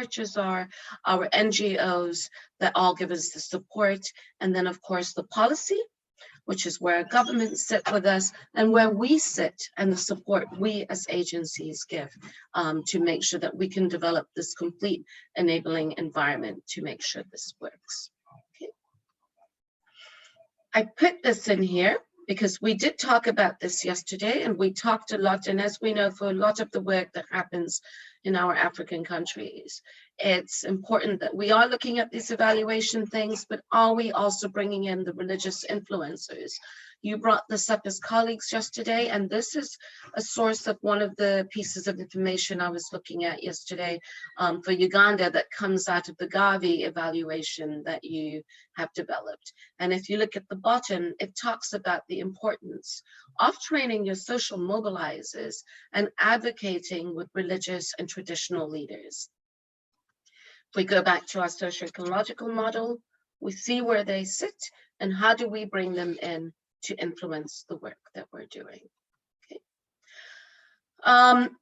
churches are, our NGOs that all give us the support, and then of course the policy, which is where governments sit with us and where we sit and the support we as agencies give to make sure that we can develop this complete enabling environment to make sure this works. Okay. I put this in here because we did talk about this yesterday, and we talked a lot, and as we know, for a lot of the work that happens in our African countries, it's important that we are looking at these evaluation things, but are we also bringing in the religious influencers? You brought this up as colleagues yesterday, and this is a source of one of the pieces of information I was looking at yesterday for Uganda that comes out of the Gavi evaluation that you have developed. And if you look at the bottom, it talks about the importance of training your social mobilizers and advocating with religious and traditional leaders. If we go back to our socio-ecological model, we see where they sit and how do we bring them in to influence the work that we're doing. Okay.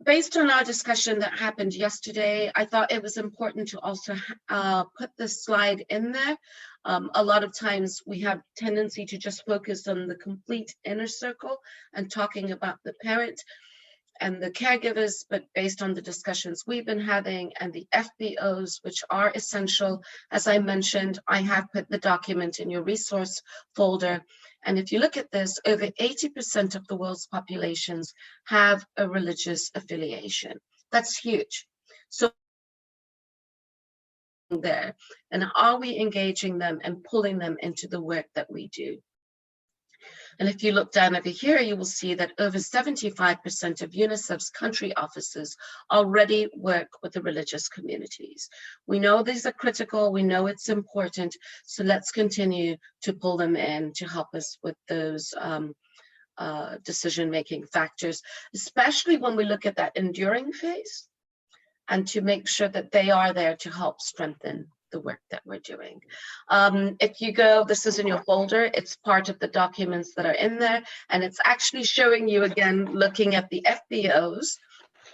Based on our discussion that happened yesterday, I thought it was important to also put this slide in there. A lot of times we have tendency to just focus on the complete inner circle and talking about the parent and the caregivers, but based on the discussions we've been having and the FBOs, which are essential, as I mentioned, I have put the document in your resource folder. And if you look at this, over 80% of the world's populations have a religious affiliation. That's huge. So there, and are we engaging them and pulling them into the work that we do? And if you look down over here, you will see that over 75% of UNICEF's country offices already work with the religious communities. We know these are critical, we know it's important, so let's continue to pull them in to help us with those decision-making factors, especially when we look at that enduring phase, and to make sure that they are there to help strengthen the work that we're doing. If you go, this is in your folder, it's part of the documents that are in there, and it's actually showing you again, looking at the FBOs,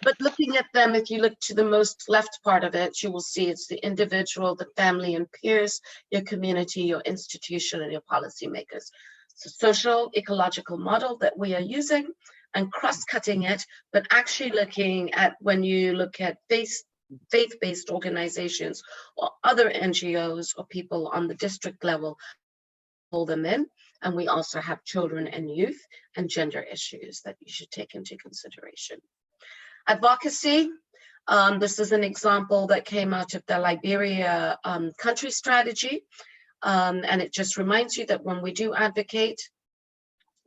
but looking at them, if you look to the most left part of it, you will see it's the individual, the family and peers, your community, your institution, and your policymakers. It's a social ecological model that we are using and cross-cutting it, but actually looking at, when you look at faith-based organizations or other NGOs or people on the district level, pull them in. And we also have children and youth and gender issues that you should take into consideration. Advocacy, this is an example that came out of the Liberia country strategy. And it just reminds you that when we do advocate,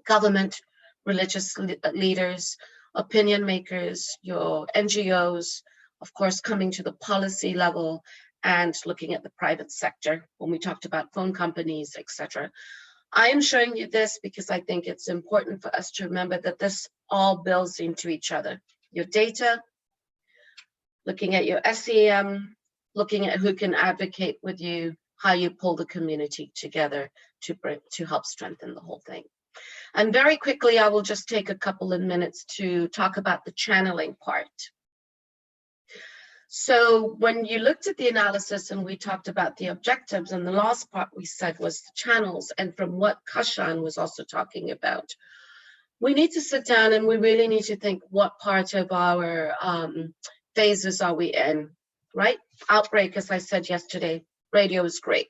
government, religious leaders, opinion makers, your NGOs, of course, coming to the policy level and looking at the private sector when we talked about phone companies, etc. I am showing you this because I think it's important for us to remember that this all builds into each other. Your data, looking at your SEM, looking at who can advocate with you, how you pull the community together to help strengthen the whole thing. And very quickly, I will just take a couple of minutes to talk about the channeling part. So when you looked at the analysis and we talked about the objectives, and the last part we said was the channels, and from what Kashan was also talking about, we need to sit down and we really need to think what part of our phases are we in, right? Outbreak, as I said yesterday, radio is great.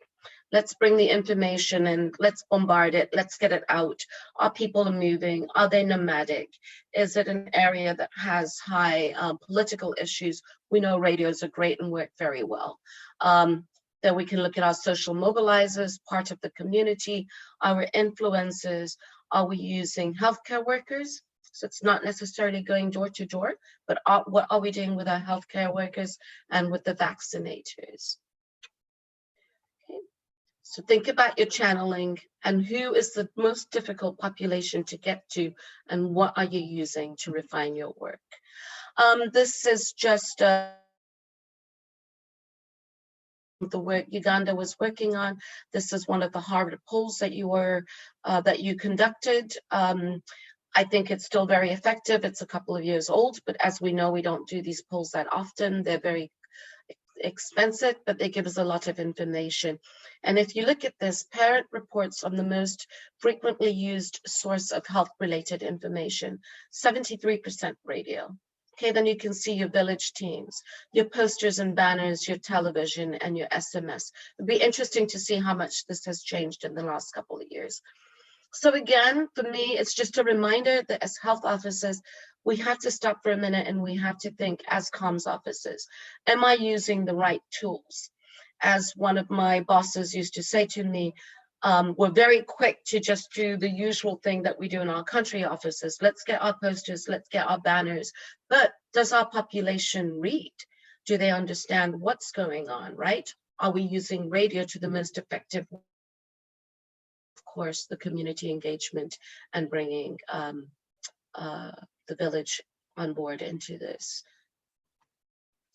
Let's bring the information and let's bombard it. Let's get it out. Are people moving? Are they nomadic? Is it an area that has high political issues? We know radios are great and work very well. Then we can look at our social mobilizers, part of the community, our influencers. Are we using healthcare workers? So it's not necessarily going door to door, but what are we doing with our healthcare workers and with the vaccinators? So think about your channeling and who is the most difficult population to get to and what are you using to refine your work. This is just the work Uganda was working on. This is one of the Harvard polls that you conducted. I think it's still very effective. It's a couple of years old, but as we know, we don't do these polls that often. They're very expensive, but they give us a lot of information. And if you look at this, parent reports on the most frequently used source of health-related information, 73% radio. Okay, then you can see your village teams, your posters and banners, your television, and your SMS. It'd be interesting to see how much this has changed in the last couple of years. So again, for me, it's just a reminder that as health officers, we have to stop for a minute and we have to think as comms officers, am I using the right tools? As one of my bosses used to say to me, we're very quick to just do the usual thing that we do in our country offices. Let's get our posters, let's get our banners. But does our population read? Do they understand what's going on, right? Are we using radio to the most effective? Of course, the community engagement and bringing the village on board into this.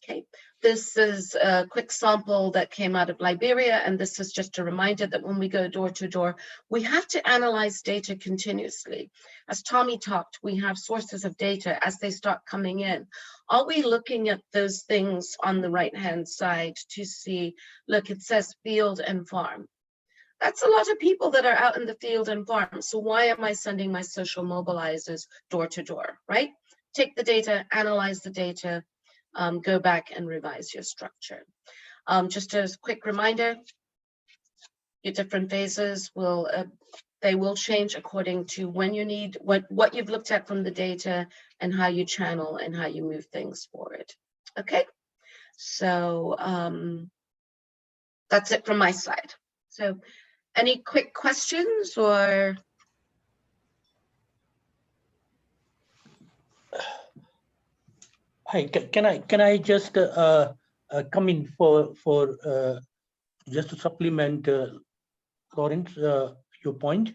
Okay, this is a quick sample that came out of Liberia, and this is just a reminder that when we go door to door, we have to analyze data continuously. As Tommy talked, we have sources of data as they start coming in. Are we looking at those things on the right-hand side to see, look, it says field and farm. That's a lot of people that are out in the field and farm. So why am I sending my social mobilizers door to door, right? Take the data, analyze the data, go back and revise your structure. Just a quick reminder, your different phases will, they will change according to when you need, what you've looked at from the data and how you channel and how you move things forward. Okay, so that's it from my side. So any quick questions or? Hi, can I just come in for just to supplement Lawrence your point?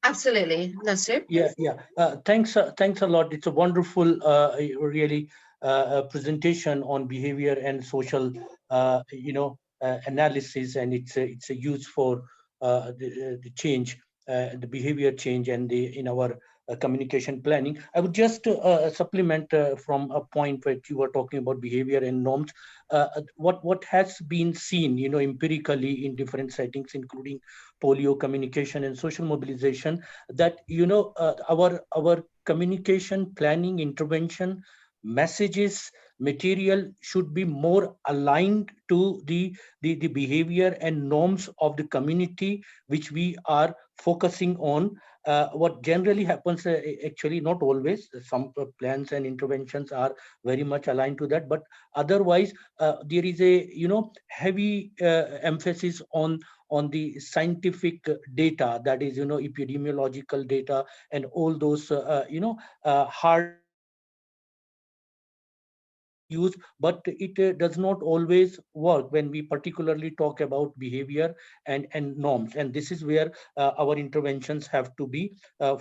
Absolutely, Nasir. Yeah. Thanks a lot. It's a wonderful, really presentation on behavior and social, analysis, and it's a use for the change, the behavior change, and in our communication planning. I would just supplement from a point where you were talking about behavior and norms. What has been seen, empirically in different settings, including polio, communication, and social mobilization, that our communication planning, intervention, messages, material should be more aligned to the behavior and norms of the community which we are focusing on. What generally happens, actually not always, some plans and interventions are very much aligned to that, but otherwise there is a heavy emphasis on the scientific data, that is epidemiological data and all those hard use, but it does not always work when we particularly talk about behavior and norms, and this is where our interventions have to be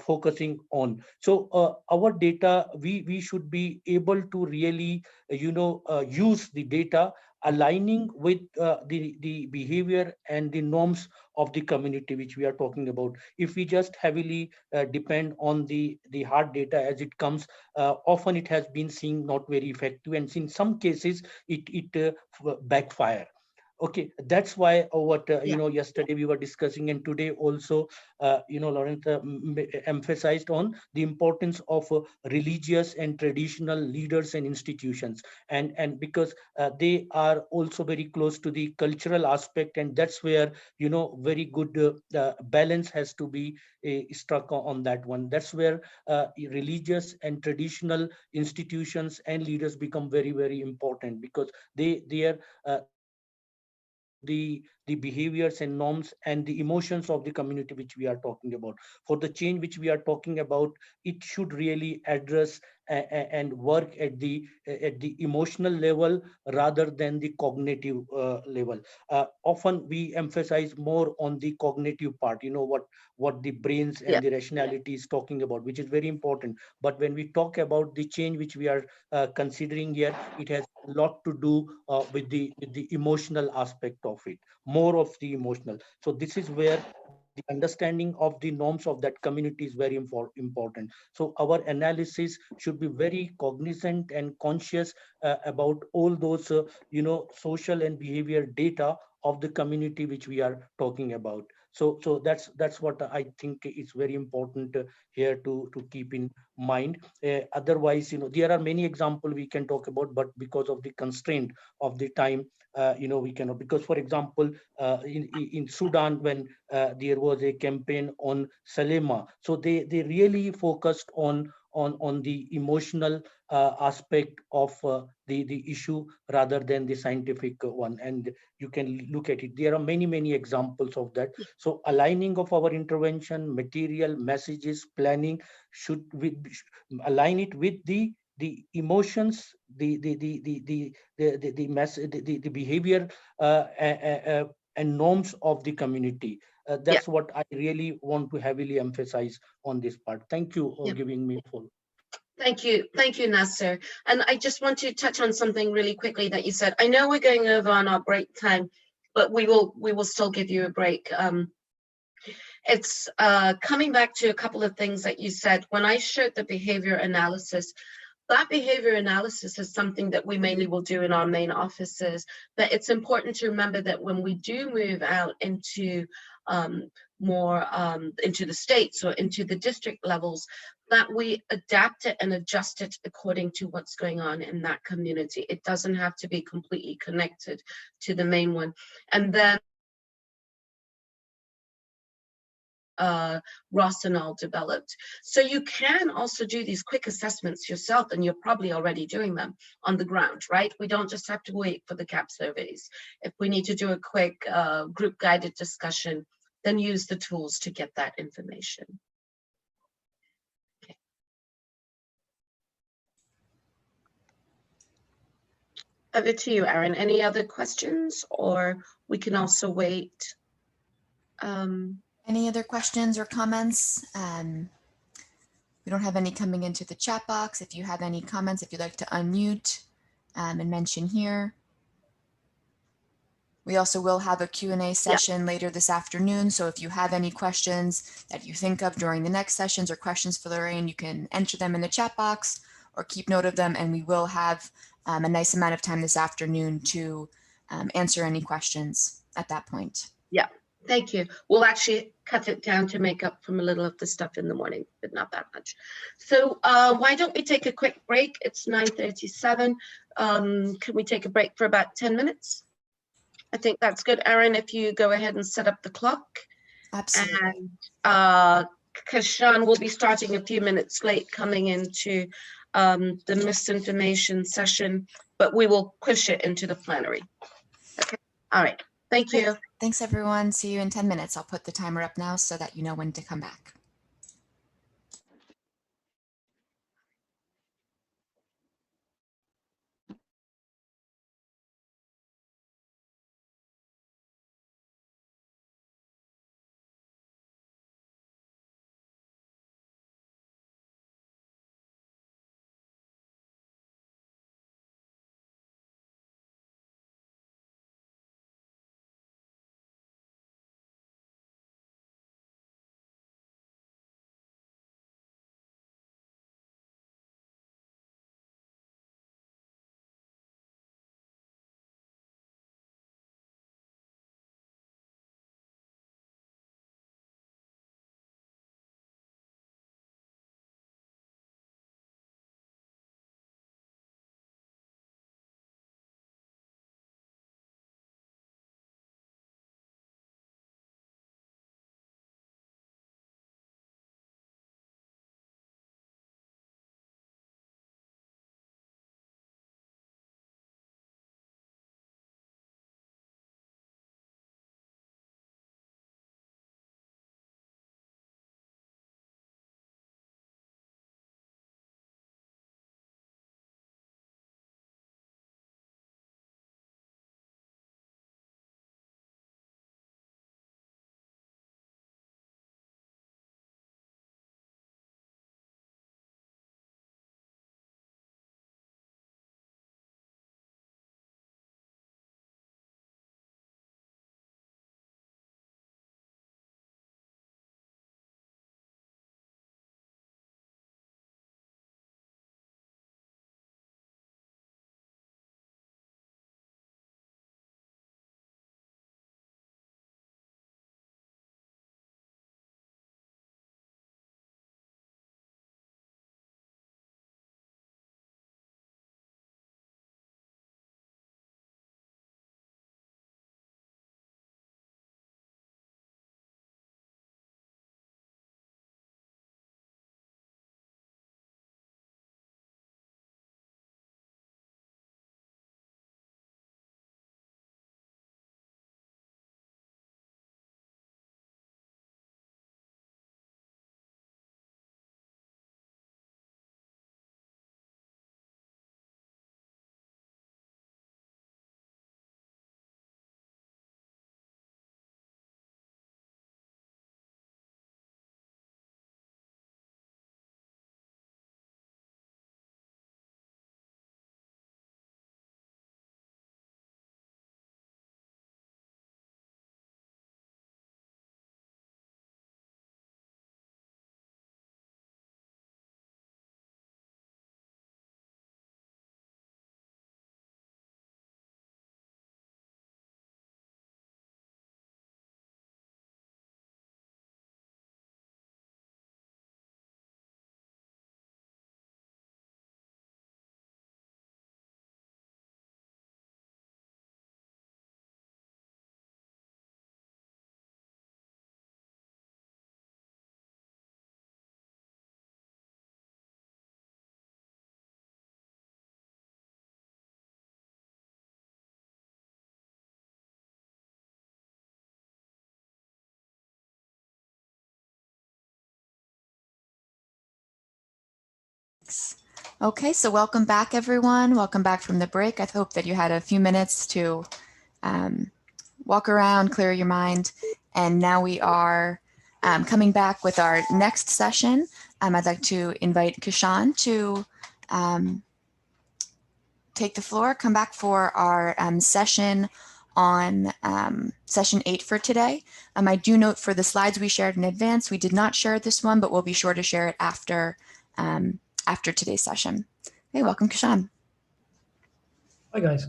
focusing on. So our data, we should be able to really use the data aligning with the behavior and the norms of the community which we are talking about. If we just heavily depend on the hard data as it comes, often it has been seen not very effective, and in some cases it backfire. Okay, that's why what yesterday we were discussing, and today also Lawrence emphasized on the importance of religious and traditional leaders and institutions, and because they are also very close to the cultural aspect, and that's where very good balance has to be struck on that one. That's where religious and traditional institutions and leaders become very, very important, because they are connected to the behaviors and norms and the emotions of the community which we are talking about. For the change which we are talking about, it should really address and work at the emotional level rather than the cognitive level. Often we emphasize more on the cognitive part, what the brains and the rationality is talking about, which is very important. But when we talk about the change which we are considering here, it has a lot to do with the emotional aspect of it, more of the emotional. So this is where the understanding of the norms of that community is very important. So our analysis should be very cognizant and conscious about all those social and behavior data of the community which we are talking about. So that's what I think is very important here to keep in mind. Otherwise, there are many examples we can talk about, but because of the constraint of the time, we cannot. Because, for example, in Sudan, when there was a campaign on Salema, so they really focused on the emotional aspect of the issue rather than the scientific one. And you can look at it. There are many examples of that. So aligning of our intervention, material, messages, planning should align it with the emotions, the behavior and norms of the community. That's what I really want to heavily emphasize on this part. Thank you for giving me full. Thank you, Nasser. And I just want to touch on something really quickly that you said. I know we're going over on our break time, but we will still give you a break. It's coming back to a couple of things that you said. When I showed the behavior analysis, that behavior analysis is something that we mainly will do in our main offices, but it's important to remember that when we do move out into more into the states or into the district levels, that we adapt it and adjust it according to what's going on in that community. It doesn't have to be completely connected to the main one. And then Rosenall developed. So you can also do these quick assessments yourself, and you're probably already doing them on the ground, right? We don't just have to wait for the CAP surveys. If we need to do a quick group guided discussion, then use the tools to get that information. Okay. Over to you, Erin. Any other questions, or we can also wait? Any other questions or comments? We don't have any coming into the chat box. If you have any comments, if you'd like to unmute and mention here. We also will have a Q&A session later this afternoon. So if you have any questions that you think of during the next sessions or questions for Lorraine, you can enter them in the chat box or keep note of them. And we will have a nice amount of time this afternoon to answer any questions at that point. Yeah. Thank you. We'll actually cut it down to make up from a little of the stuff in the morning, but not that much. So why don't we take a quick break? It's 9:37. Can we take a break for about 10 minutes? I think that's good. Erin, if you go ahead and set up the clock. Absolutely. And Kashan will be starting a few minutes late coming into the misinformation session, but we will push it into the plenary. Okay. All right. Thank you. Thanks, everyone. See you in 10 minutes. I'll put the timer up now so that you know when to come back. Okay, so welcome back, everyone. Welcome back from the break. I hope that you had a few minutes to walk around, clear your mind. And now we are coming back with our next session. I'd like to invite Kishan to take the floor, come back for our session on session 8 for today. I do note for the slides we shared in advance, we did not share this one, but we'll be sure to share it after today's session. Okay, welcome, Kishan. Hi, guys.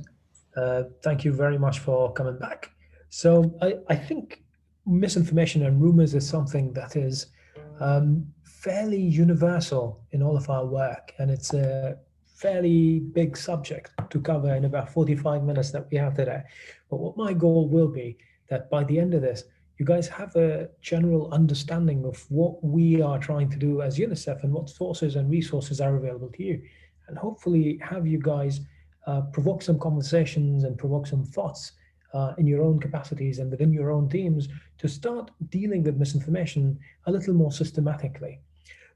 Thank you very much for coming back. So I think misinformation and rumors is something that is fairly universal in all of our work, and it's a fairly big subject to cover in about 45 minutes that we have today. But what my goal will be that by the end of this, you guys have a general understanding of what we are trying to do as UNICEF and what sources and resources are available to you, and hopefully have you guys provoke some conversations and provoke some thoughts in your own capacities and within your own teams to start dealing with misinformation a little more systematically.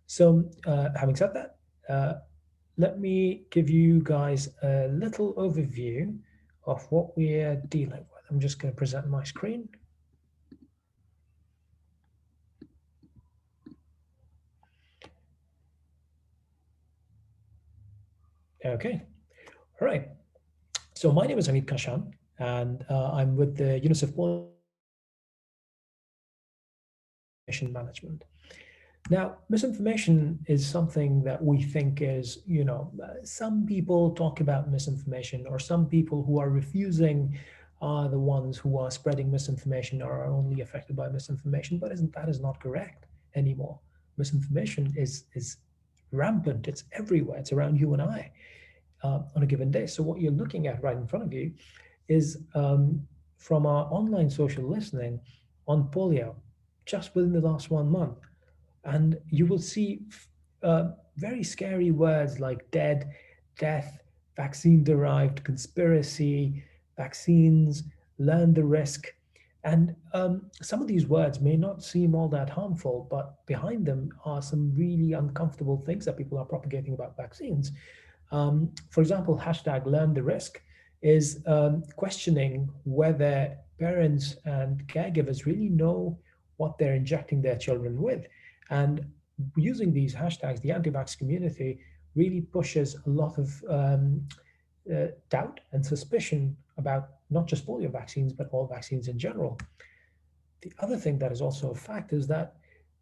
So having said that, let me give you guys a little overview of what we're dealing with. I'm just going to present my screen. Okay, all right. So my name is Hamid Kashan, and I'm with the UNICEF Polio Management. Now, misinformation is something that we think is, some people talk about misinformation, or some people who are refusing are the ones who are spreading misinformation or are only affected by misinformation, but that is not correct anymore. Misinformation is rampant. It's everywhere. It's around you and I on a given day. So what you're looking at right in front of you is from our online social listening on polio, just within the last 1 month. And you will see very scary words like dead, death, vaccine-derived, conspiracy, vaccines, learn the risk. And some of these words may not seem all that harmful, but behind them are some really uncomfortable things that people are propagating about vaccines. For example, hashtag learn the risk is questioning whether parents and caregivers really know what they're injecting their children with. And using these hashtags, the anti-vax community really pushes a lot of doubt and suspicion about not just polio vaccines, but all vaccines in general. The other thing that is also a fact is that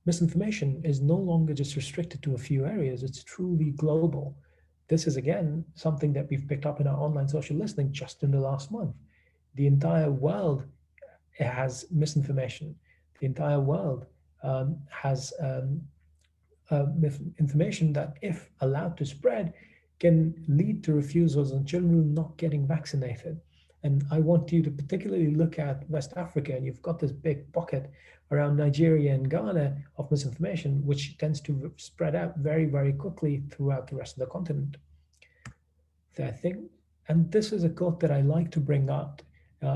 misinformation is no longer just restricted to a few areas, it's truly global. This is, again, something that we've picked up in our online social listening just in the last month. The entire world has misinformation. The entire world has information that, if allowed to spread, can lead to refusals and children not getting vaccinated. And I want you to particularly look at West Africa, and you've got this big pocket around Nigeria and Ghana of misinformation, which tends to spread out very, very quickly throughout the rest of the continent. The thing, and this is a quote that I like to bring up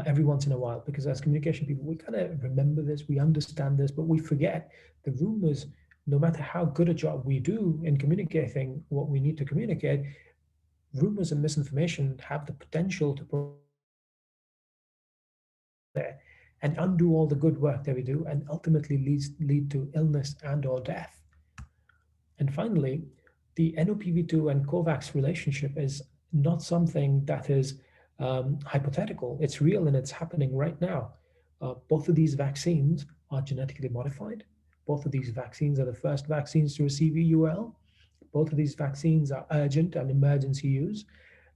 every once in a while, because as communication people, we kind of remember this, we understand this, but we forget the rumors. No matter how good a job we do in communicating what we need to communicate, rumors and misinformation have the potential to and undo all the good work that we do, and ultimately lead to illness and or death. And finally, the NOPV2 and COVAX relationship is not something that is hypothetical. It's real, and it's happening right now. Both of these vaccines are genetically modified. Both of these vaccines are the first vaccines to receive EUL. Both of these vaccines are urgent and emergency use.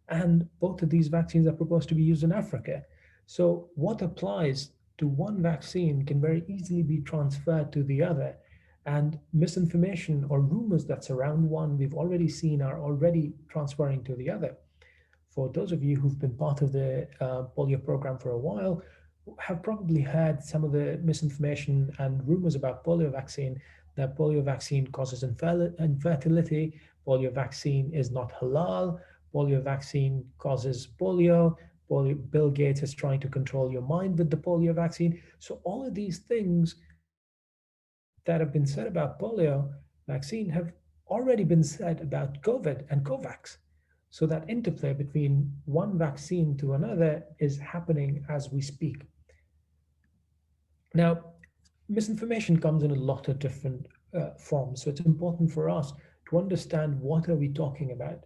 And both of these vaccines are proposed to be used in Africa. So what applies to one vaccine can very easily be transferred to the other. And misinformation or rumors that surround one, we've already seen, are already transferring to the other. For those of you who've been part of the polio program for a while, have probably heard some of the misinformation and rumors about polio vaccine, that polio vaccine causes infertility, polio vaccine is not halal, polio vaccine causes polio, Bill Gates is trying to control your mind with the polio vaccine. So all of these things that have been said about polio vaccine have already been said about COVID and COVAX. So that interplay between one vaccine to another is happening as we speak. Now, misinformation comes in a lot of different forms. So it's important for us to understand what are we talking about.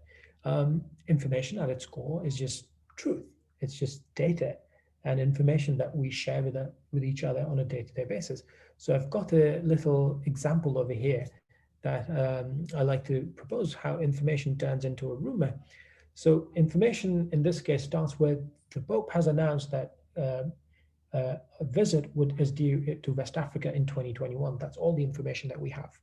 Information at its core is just truth. It's just data and information that we share with each other on a day-to-day basis. So I've got a little example over here that I like to propose how information turns into a rumor. So information in this case starts with the Pope has announced that a visit is due to West Africa in 2021. That's all the information that we have.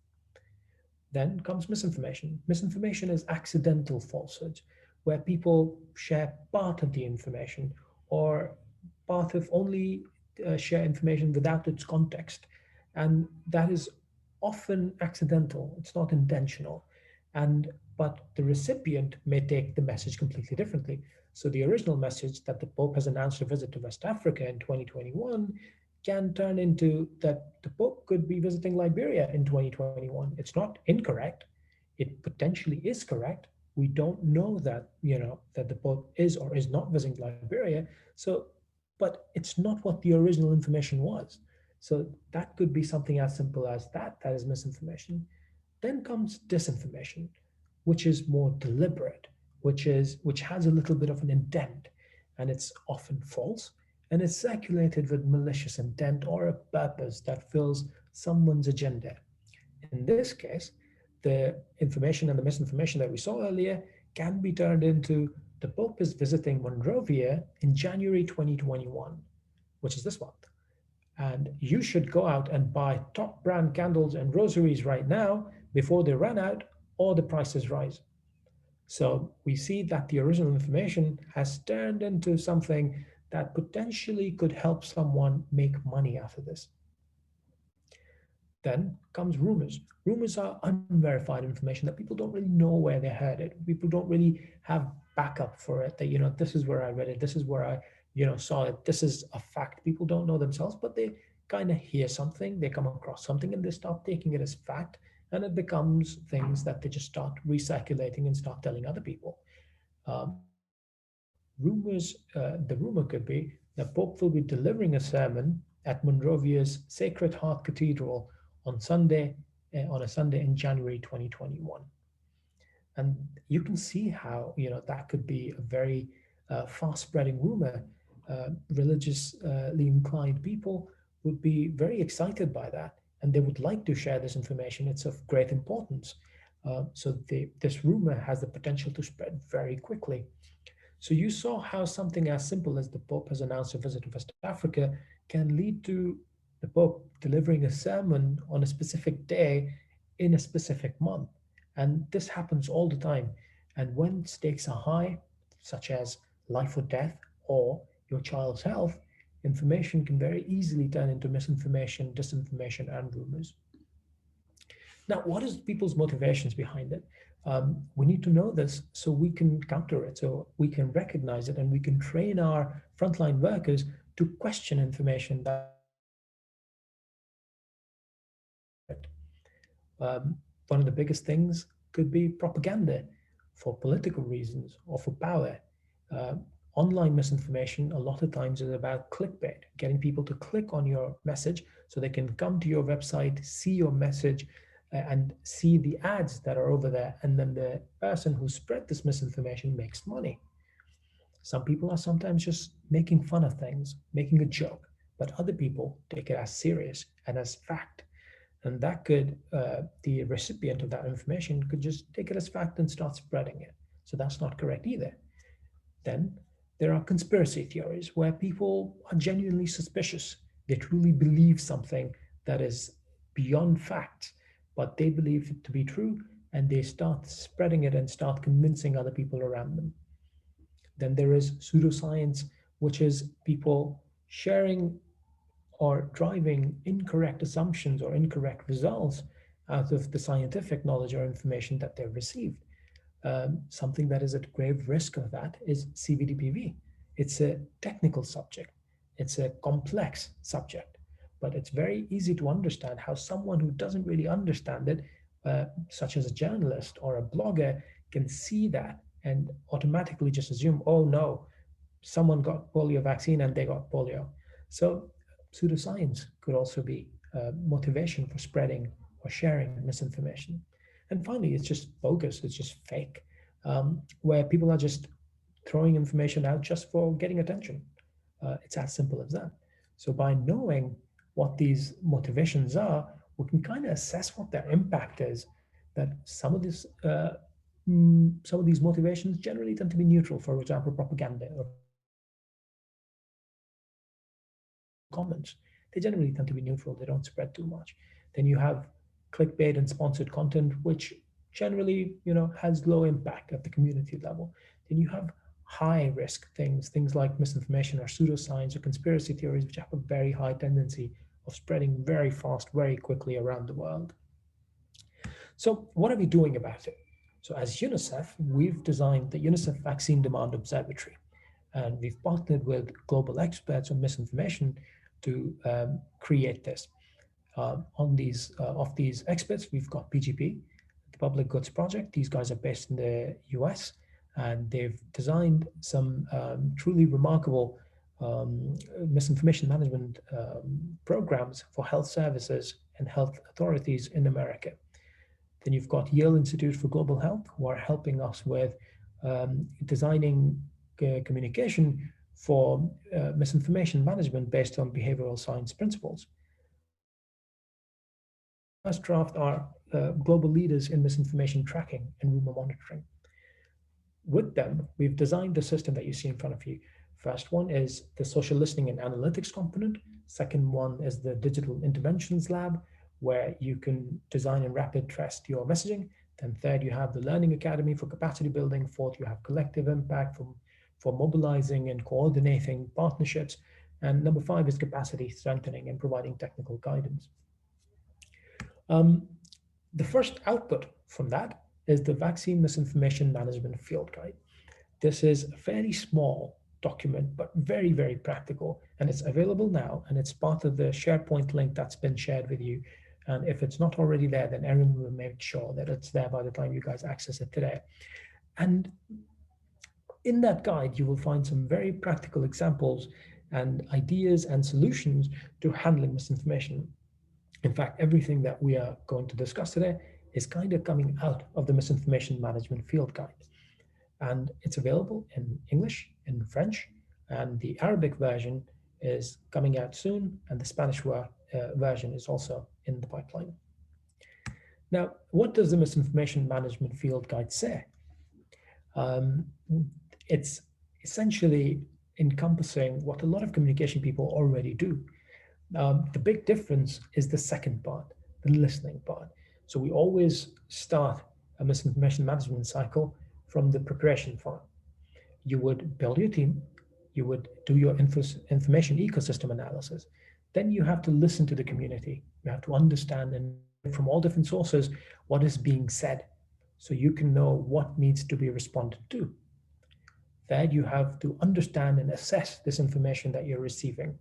Then comes misinformation. Misinformation is accidental falsehoods, where people share part of the information or part of only share information without its context. And that is often accidental. It's not intentional. But the recipient may take the message completely differently. So the original message that the Pope has announced a visit to West Africa in 2021 can turn into that the Pope could be visiting Liberia in 2021. It's not incorrect. It potentially is correct. We don't know that, that the Pope is or is not visiting Liberia. So, but it's not what the original information was. So that could be something as simple as that. That is misinformation. Then comes disinformation, which is more deliberate, which has a little bit of an intent, and it's often false, and it's circulated with malicious intent or a purpose that fills someone's agenda. In this case, the information and the misinformation that we saw earlier can be turned into the Pope is visiting Monrovia in January 2021, which is this month. And you should go out and buy top brand candles and rosaries right now before they run out or the prices rise. So we see that the original information has turned into something that potentially could help someone make money after this. Then comes rumors. Rumors are unverified information that people don't really know where they heard it. People don't really have backup for it. That, this is where I read it. This is where I, saw it. This is a fact. People don't know themselves, but they kind of hear something. They come across something and they start taking it as fact. And it becomes things that they just start recirculating and start telling other people. The rumor could be that Pope will be delivering a sermon at Monrovia's Sacred Heart Cathedral on a Sunday in January 2021. And you can see how, that could be a very fast-spreading rumor. Religiously inclined people would be very excited by that, and they would like to share this information. It's of great importance. So this rumor has the potential to spread very quickly. So you saw how something as simple as the Pope has announced a visit to West Africa can lead to the Pope delivering a sermon on a specific day in a specific month. And this happens all the time. And when stakes are high, such as life or death or your child's health, information can very easily turn into misinformation, disinformation, and rumors. Now, what is people's motivations behind it? We need to know this so we can counter it, so we can recognize it, and we can train our frontline workers to question information that one of the biggest things could be propaganda for political reasons or for power. Online misinformation a lot of times is about clickbait, getting people to click on your message so they can come to your website, see your message, and see the ads that are over there, and then the person who spread this misinformation makes money. Some people are sometimes just making fun of things, making a joke, but other people take it as serious and as fact. And that could, the recipient of that information could just take it as fact and start spreading it. So that's not correct either. Then there are conspiracy theories where people are genuinely suspicious. They truly believe something that is beyond fact, but they believe it to be true, and they start spreading it and start convincing other people around them. Then there is pseudoscience, which is people sharing or driving incorrect assumptions or incorrect results out of the scientific knowledge or information that they've received. Something that is at grave risk of that is CVDPV. It's a technical subject. It's a complex subject, but it's very easy to understand how someone who doesn't really understand it such as a journalist or a blogger, can see that and automatically just assume, oh no, someone got polio vaccine and they got polio. So pseudoscience could also be motivation for spreading or sharing misinformation. And finally, it's just bogus, it's just fake, where people are just throwing information out just for getting attention. It's as simple as that. So by knowing what these motivations are, we can kind of assess what their impact is. That some of these motivations generally tend to be neutral. For example, propaganda or comments, they generally tend to be neutral. They don't spread too much. Then you have clickbait and sponsored content, which generally, has low impact at the community level. Then you have high risk things like misinformation or pseudoscience or conspiracy theories, which have a very high tendency of spreading very fast, very quickly around the world. So what are we doing about it? So as UNICEF, we've designed the UNICEF Vaccine Demand Observatory, and we've partnered with global experts on misinformation to create this. Of these experts, we've got PGP, the Public Goods Project. These guys are based in the US, and they've designed some truly remarkable misinformation management programs for health services and health authorities in America. Then you've got Yale Institute for Global Health, who are helping us with designing communication for misinformation management based on behavioral science principles. First draft are global leaders in misinformation tracking and rumor monitoring. With them, we've designed the system that you see in front of you. First one is the social listening and analytics component. Second one is the digital interventions lab, where you can design and rapid test your messaging. Then third, you have the Learning Academy for capacity building. Fourth, you have collective impact for mobilizing and coordinating partnerships. And number 5 is capacity strengthening and providing technical guidance. The first output from that is the Vaccine Misinformation Management Field Guide. This is a fairly small document, but very, very practical, and it's available now, and it's part of the SharePoint link that's been shared with you. And if it's not already there, then Erin will make sure that it's there by the time you guys access it today. And in that guide, you will find some very practical examples and ideas and solutions to handling misinformation. In fact, everything that we are going to discuss today is kind of coming out of the Misinformation Management Field Guide. And it's available in English, in French, and the Arabic version is coming out soon, and the Spanish version is also in the pipeline. Now, what does the Misinformation Management Field Guide say? It's essentially encompassing what a lot of communication people already do. The big difference is the second part, the listening part. So we always start a misinformation management cycle from the preparation part. You would build your team, you would do your information ecosystem analysis. Then you have to listen to the community. You have to understand and from all different sources what is being said, so you can know what needs to be responded to. Third, you have to understand and assess this information that you're receiving.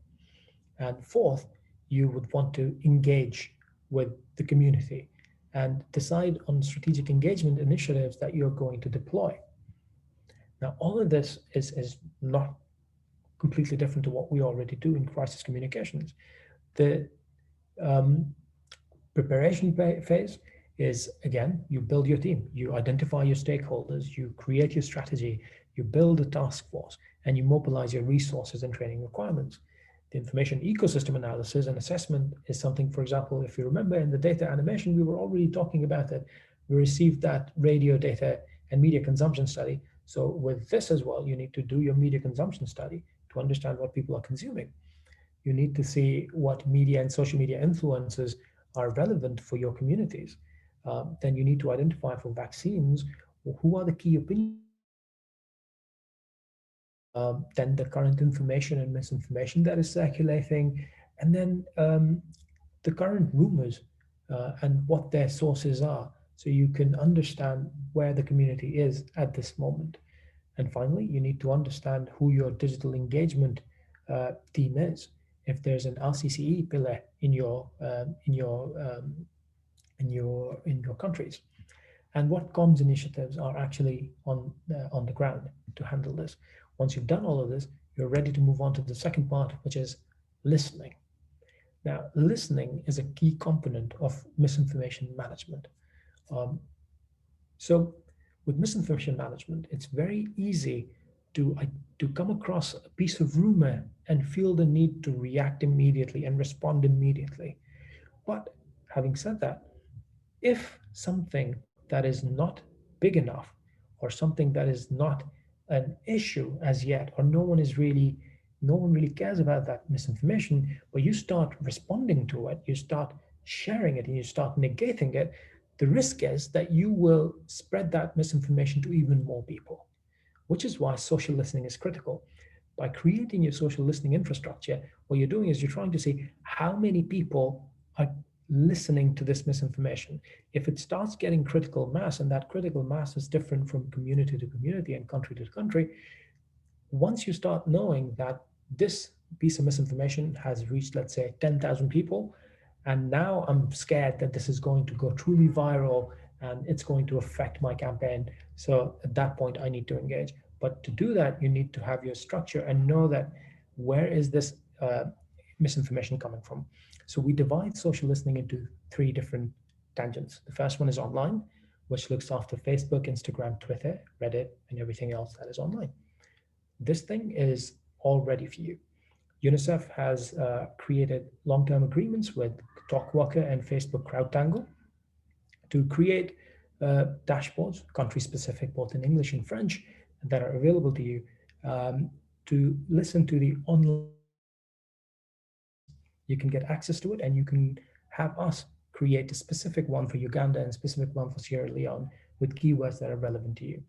And fourth, you would want to engage with the community and decide on strategic engagement initiatives that you're going to deploy. Now, all of this is not completely different to what we already do in crisis communications. The preparation phase is, again, you build your team, you identify your stakeholders, you create your strategy, you build a task force, and you mobilize your resources and training requirements. The information ecosystem analysis and assessment is something, for example, if you remember in the data animation, we were already talking about it. We received that radio data and media consumption study. So with this as well, you need to do your media consumption study to understand what people are consuming. You need to see what media and social media influences are relevant for your communities. Then you need to identify for vaccines, who are the key opinions. Then the current information and misinformation that is circulating, and then the current rumors and what their sources are, so you can understand where the community is at this moment. And finally, you need to understand who your digital engagement team is. If there's an RCCE pillar in your in your countries, and what comms initiatives are actually on the ground to handle this. Once you've done all of this, you're ready to move on to the second part, which is listening. Now, listening is a key component of misinformation management. Um, so, with misinformation management, it's very easy to to come across a piece of rumor and feel the need to react immediately and respond immediately. But having said that, if something that is not big enough, or something that is not an issue as yet, or no one really cares about that misinformation, but you start responding to it, you start sharing it, and you start negating it, the risk is that you will spread that misinformation to even more people, which is why social listening is critical. By creating your social listening infrastructure, what you're doing is you're trying to see how many people are listening to this misinformation. If it starts getting critical mass, and that critical mass is different from community to community and country to country, once you start knowing that this piece of misinformation has reached, let's say, 10,000 people, and now I'm scared that this is going to go truly viral and it's going to affect my campaign. So at that point, I need to engage. But to do that, you need to have your structure and know that where is this misinformation coming from. So we divide social listening into three different tangents. The first one is online, which looks after Facebook, Instagram, Twitter, Reddit, and everything else that is online. This thing is all ready for you. UNICEF has created long-term agreements with TalkWalker and Facebook CrowdTangle to create dashboards, country-specific, both in English and French, that are available to you to listen to the online. You can get access to it, and you can have us create a specific one for Uganda and a specific one for Sierra Leone with keywords that are relevant to you.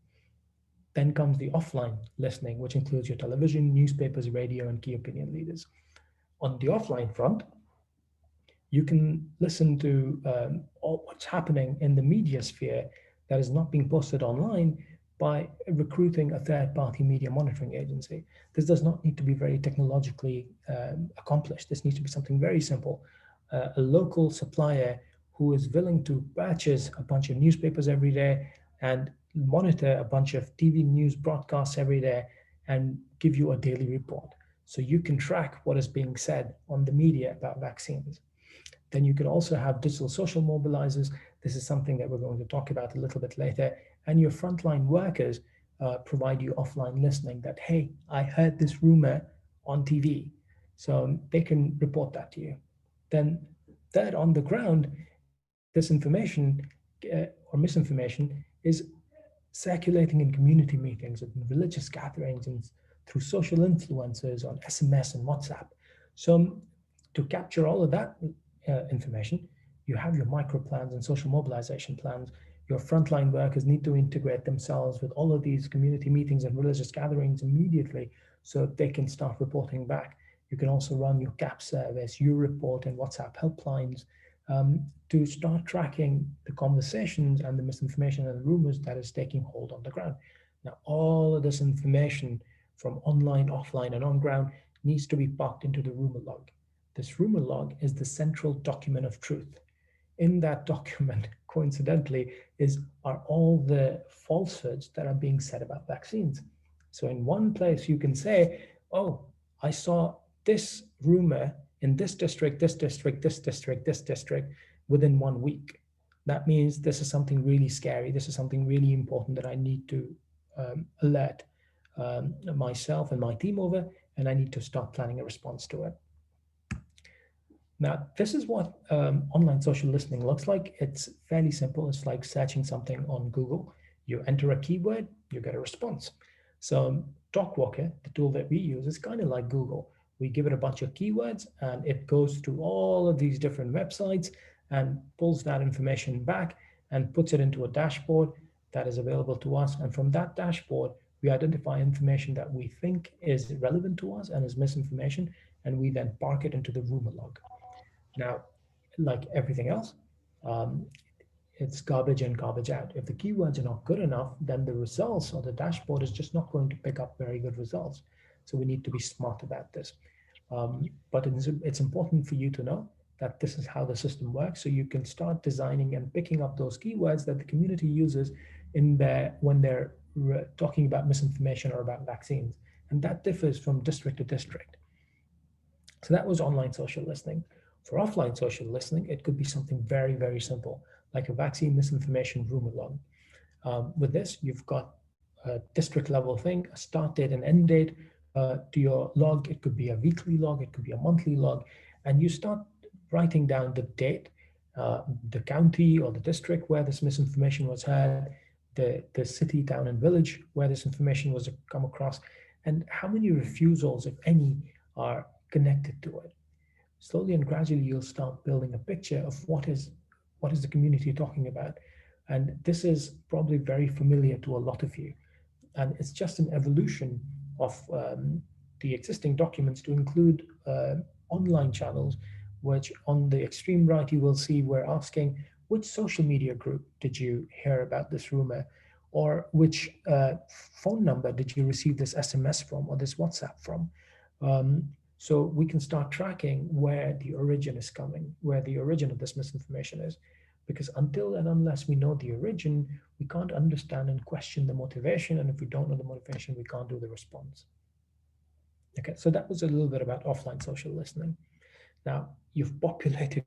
Then comes the offline listening, which includes your television, newspapers, radio, and key opinion leaders. On the offline front, you can listen to all what's happening in the media sphere that is not being posted online by recruiting a third-party media monitoring agency. This does not need to be very technologically accomplished. This needs to be something very simple. A local supplier who is willing to purchase a bunch of newspapers every day and monitor a bunch of TV news broadcasts every day and give you a daily report. So you can track what is being said on the media about vaccines. Then you can also have digital social mobilizers. This is something that we're going to talk about a little bit later. And your frontline workers provide you offline listening that, hey, I heard this rumor on TV. So they can report that to you. Then third, on the ground, disinformation or misinformation is circulating in community meetings and religious gatherings and through social influencers on SMS and WhatsApp. So to capture all of that information, you have your micro plans and social mobilization plans. Your frontline workers need to integrate themselves with all of these community meetings and religious gatherings immediately so they can start reporting back. You can also run your gap service, your report, and WhatsApp helplines to start tracking the conversations and the misinformation and the rumors that is taking hold on the ground. Now, all of this information from online, offline, and on ground needs to be packed into the rumor log. This rumor log is the central document of truth. In that document, coincidentally, are all the falsehoods that are being said about vaccines. So in one place, you can say, oh, I saw this rumor in this district, this district, this district, this district within 1 week. That means this is something really scary. This is something really important that I need to alert myself and my team over, and I need to start planning a response to it. Now, this is what online social listening looks like. It's fairly simple. It's like searching something on Google. You enter a keyword, you get a response. So TalkWalker, the tool that we use, is kind of like Google. We give it a bunch of keywords and it goes to all of these different websites and pulls that information back and puts it into a dashboard that is available to us. And from that dashboard, we identify information that we think is relevant to us and is misinformation, and we then park it into the rumor log. Now, like everything else, it's garbage in, garbage out. If the keywords are not good enough, then the results or the dashboard is just not going to pick up very good results. So we need to be smart about this. But it's important for you to know that this is how the system works. So you can start designing and picking up those keywords that the community uses in when they're talking about misinformation or about vaccines. And that differs from district to district. So that was online social listening. For offline social listening, it could be something very, very simple, like a vaccine misinformation rumor log. With this, you've got a district level thing, a start date and end date to your log. It could be a weekly log, it could be a monthly log, and you start writing down the date, the county or the district where this misinformation was had, the city, town, and village where this information was come across, and how many refusals, if any, are connected to it. Slowly and gradually, you'll start building a picture of what is the community talking about. And this is probably very familiar to a lot of you. And it's just an evolution of the existing documents to include online channels, which on the extreme right, you will see we're asking, which social media group did you hear about this rumor? Or which phone number did you receive this SMS from or this WhatsApp from? So we can start tracking where the origin is coming, where the origin of this misinformation is. Because until and unless we know the origin, we can't understand and question the motivation. And if we don't know the motivation, we can't do the response. Okay, so that was a little bit about offline social listening. Now, you've populated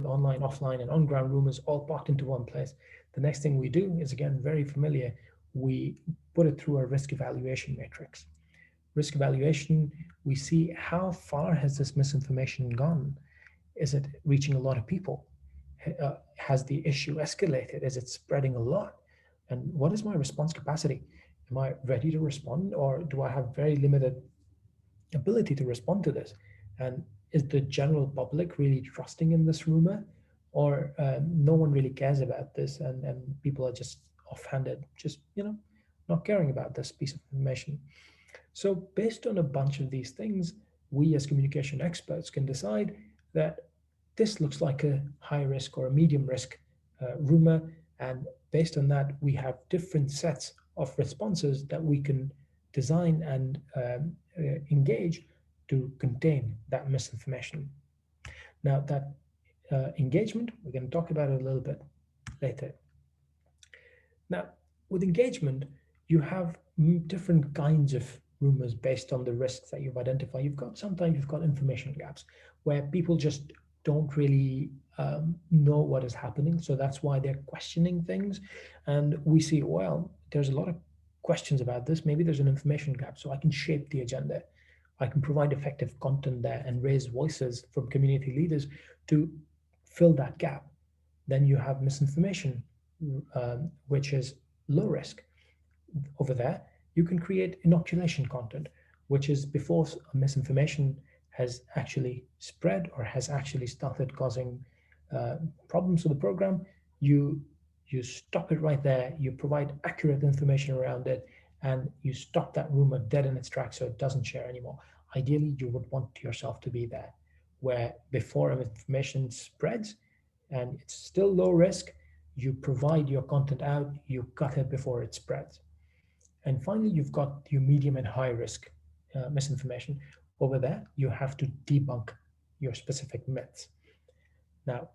online, offline, and on-ground rumors all packed into one place. The next thing we do is, again, very familiar. We put it through a risk evaluation matrix. Risk evaluation, we see how far has this misinformation gone? Is it reaching a lot of people? Has the issue escalated? Is it spreading a lot? And what is my response capacity? Am I ready to respond, or do I have very limited ability to respond to this? And is the general public really trusting in this rumor, or no one really cares about this, and people are just offhanded, just not caring about this piece of information? So based on a bunch of these things, we as communication experts can decide that this looks like a high risk or a medium risk rumor. And based on that, we have different sets of responses that we can design and engage to contain that misinformation. Now that engagement, we're going to talk about it a little bit later. Now, with engagement, you have different kinds of rumors based on the risks that you've identified. Sometimes you've got information gaps where people just don't really know what is happening. So that's why they're questioning things. And we see, well, there's a lot of questions about this. Maybe there's an information gap. So I can shape the agenda. I can provide effective content there and raise voices from community leaders to fill that gap. Then you have misinformation, which is low risk. Over there, you can create inoculation content, which is before misinformation has actually spread or has actually started causing problems to the program. You stop it right there. You provide accurate information around it, and you stop that rumor dead in its tracks so it doesn't share anymore. Ideally, you would want yourself to be there, where before information spreads and it's still low risk, you provide your content out, you cut it before it spreads. And finally, you've got your medium and high risk misinformation. Over there, you have to debunk your specific myths. Now,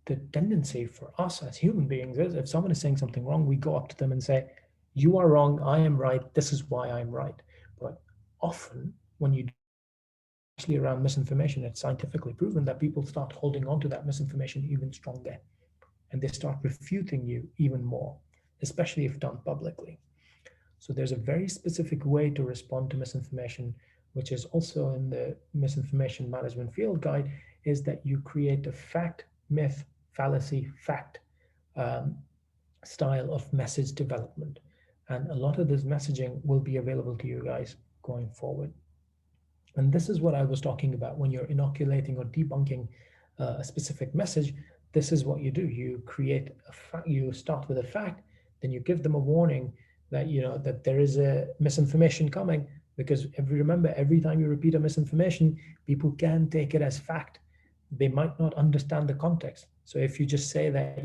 the tendency for us as human beings is if someone is saying something wrong, we go up to them and say, you are wrong, I am right, this is why I'm right. But often when you especially around misinformation, it's scientifically proven that people start holding on to that misinformation even stronger. And they start refuting you even more, especially if done publicly. So there's a very specific way to respond to misinformation, which is also in the misinformation management field guide, is that you create a fact, myth, fallacy, fact style of message development. And a lot of this messaging will be available to you guys going forward. And this is what I was talking about when you're inoculating or debunking a specific message. This is what you do. You create a fact, you start with a fact, then you give them a warning that that there is a misinformation coming, because remember, every time you repeat a misinformation, people can take it as fact. They might not understand the context. So if you just say that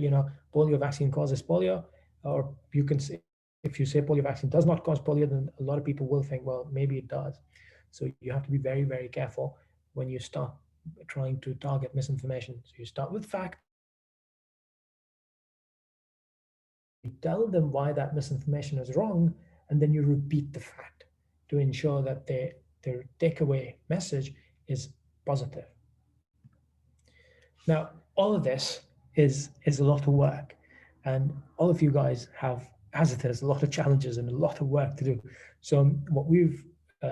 polio vaccine causes polio, or you can say, if you say polio vaccine does not cause polio, then a lot of people will think, well, maybe it does. So you have to be very, very careful when you start trying to target misinformation. So you start with fact, you tell them why that misinformation is wrong, and then you repeat the fact to ensure that their takeaway message is positive. Now, all of this is a lot of work, and all of you guys have, as it is, a lot of challenges and a lot of work to do. So what we've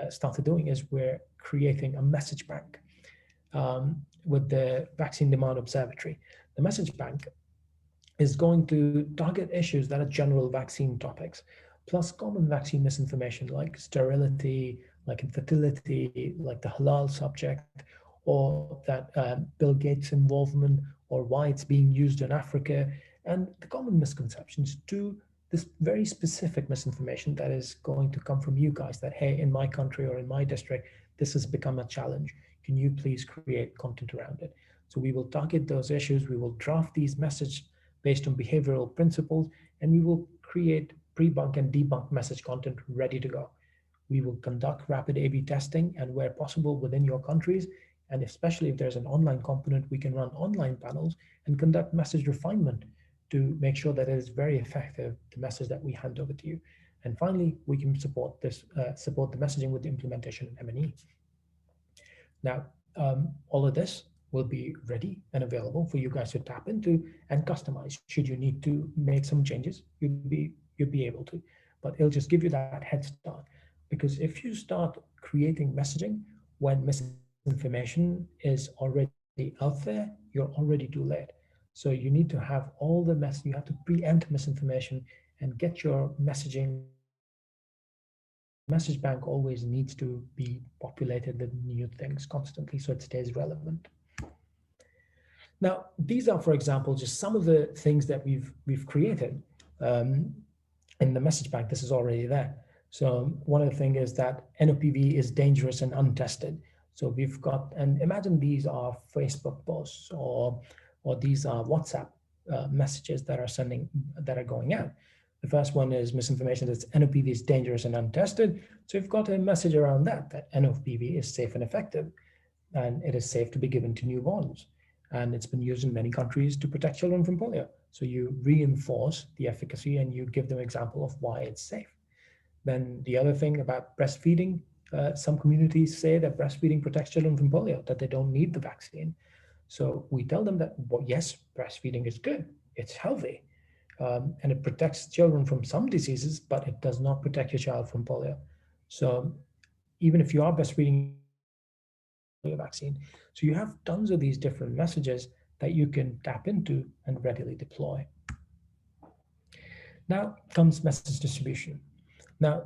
started doing is we're creating a message bank with the Vaccine Demand Observatory. The message bank is going to target issues that are general vaccine topics, plus common vaccine misinformation like sterility, like infertility, like the halal subject, or that Bill Gates' involvement, or why it's being used in Africa, and the common misconceptions to this very specific misinformation that is going to come from you guys that, hey, in my country or in my district, this has become a challenge. Can you please create content around it? So we will target those issues. We will draft these messages based on behavioral principles, and we will create pre-bunk and debunk message content ready to go. We will conduct rapid A/B testing, and where possible within your countries, and especially if there's an online component, we can run online panels and conduct message refinement to make sure that it is very effective, the message that we hand over to you. And finally, we can support the messaging with the implementation in M&E. Now, all of this will be ready and available for you guys to tap into and customize. Should you need to make some changes, you'd be able to, but it'll just give you that head start. Because if you start creating messaging when misinformation is already out there, you're already too late. So you need to have all the you have to preempt misinformation and get your messaging. Message bank always needs to be populated with new things constantly so it stays relevant. Now, these are, for example, just some of the things that we've created in the message bank. This is already there. So one of the things is that NOPV is dangerous and untested. So we've got, and imagine these are Facebook posts or these are WhatsApp messages that are going out. The first one is misinformation that NOPV is dangerous and untested. So we've got a message around that NOPV is safe and effective, and it is safe to be given to newborns. And it's been used in many countries to protect children from polio. So you reinforce the efficacy and you give them an example of why it's safe. Then the other thing about breastfeeding, some communities say that breastfeeding protects children from polio, that they don't need the vaccine. So we tell them that, well, yes, breastfeeding is good, it's healthy, and it protects children from some diseases, but it does not protect your child from polio. So even if you are breastfeeding polio vaccine, so you have tons of these different messages that you can tap into and readily deploy. Now comes message distribution. Now,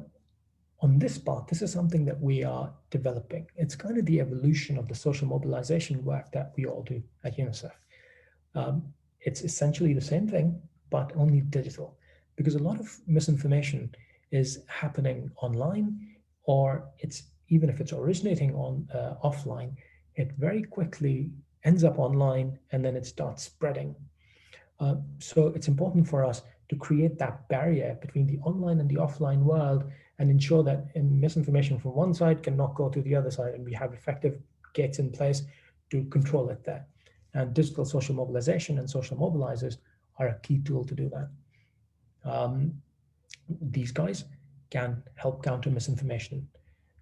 on this part, this is something that we are developing. It's kind of the evolution of the social mobilization work that we all do at UNICEF. It's essentially the same thing, but only digital, because a lot of misinformation is happening online, or it's even if it's originating on offline, it very quickly ends up online and then it starts spreading. So it's important for us to create that barrier between the online and the offline world and ensure that misinformation from one side cannot go to the other side, and we have effective gates in place to control it there. And digital social mobilization and social mobilizers are a key tool to do that. These guys can help counter misinformation.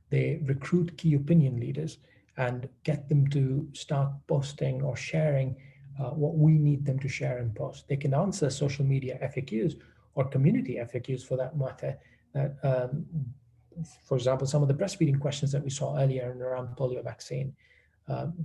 They recruit key opinion leaders and get them to start posting or sharing what we need them to share and post. They can answer social media FAQs or community FAQs for that matter. For example, some of the breastfeeding questions that we saw earlier and around polio vaccine.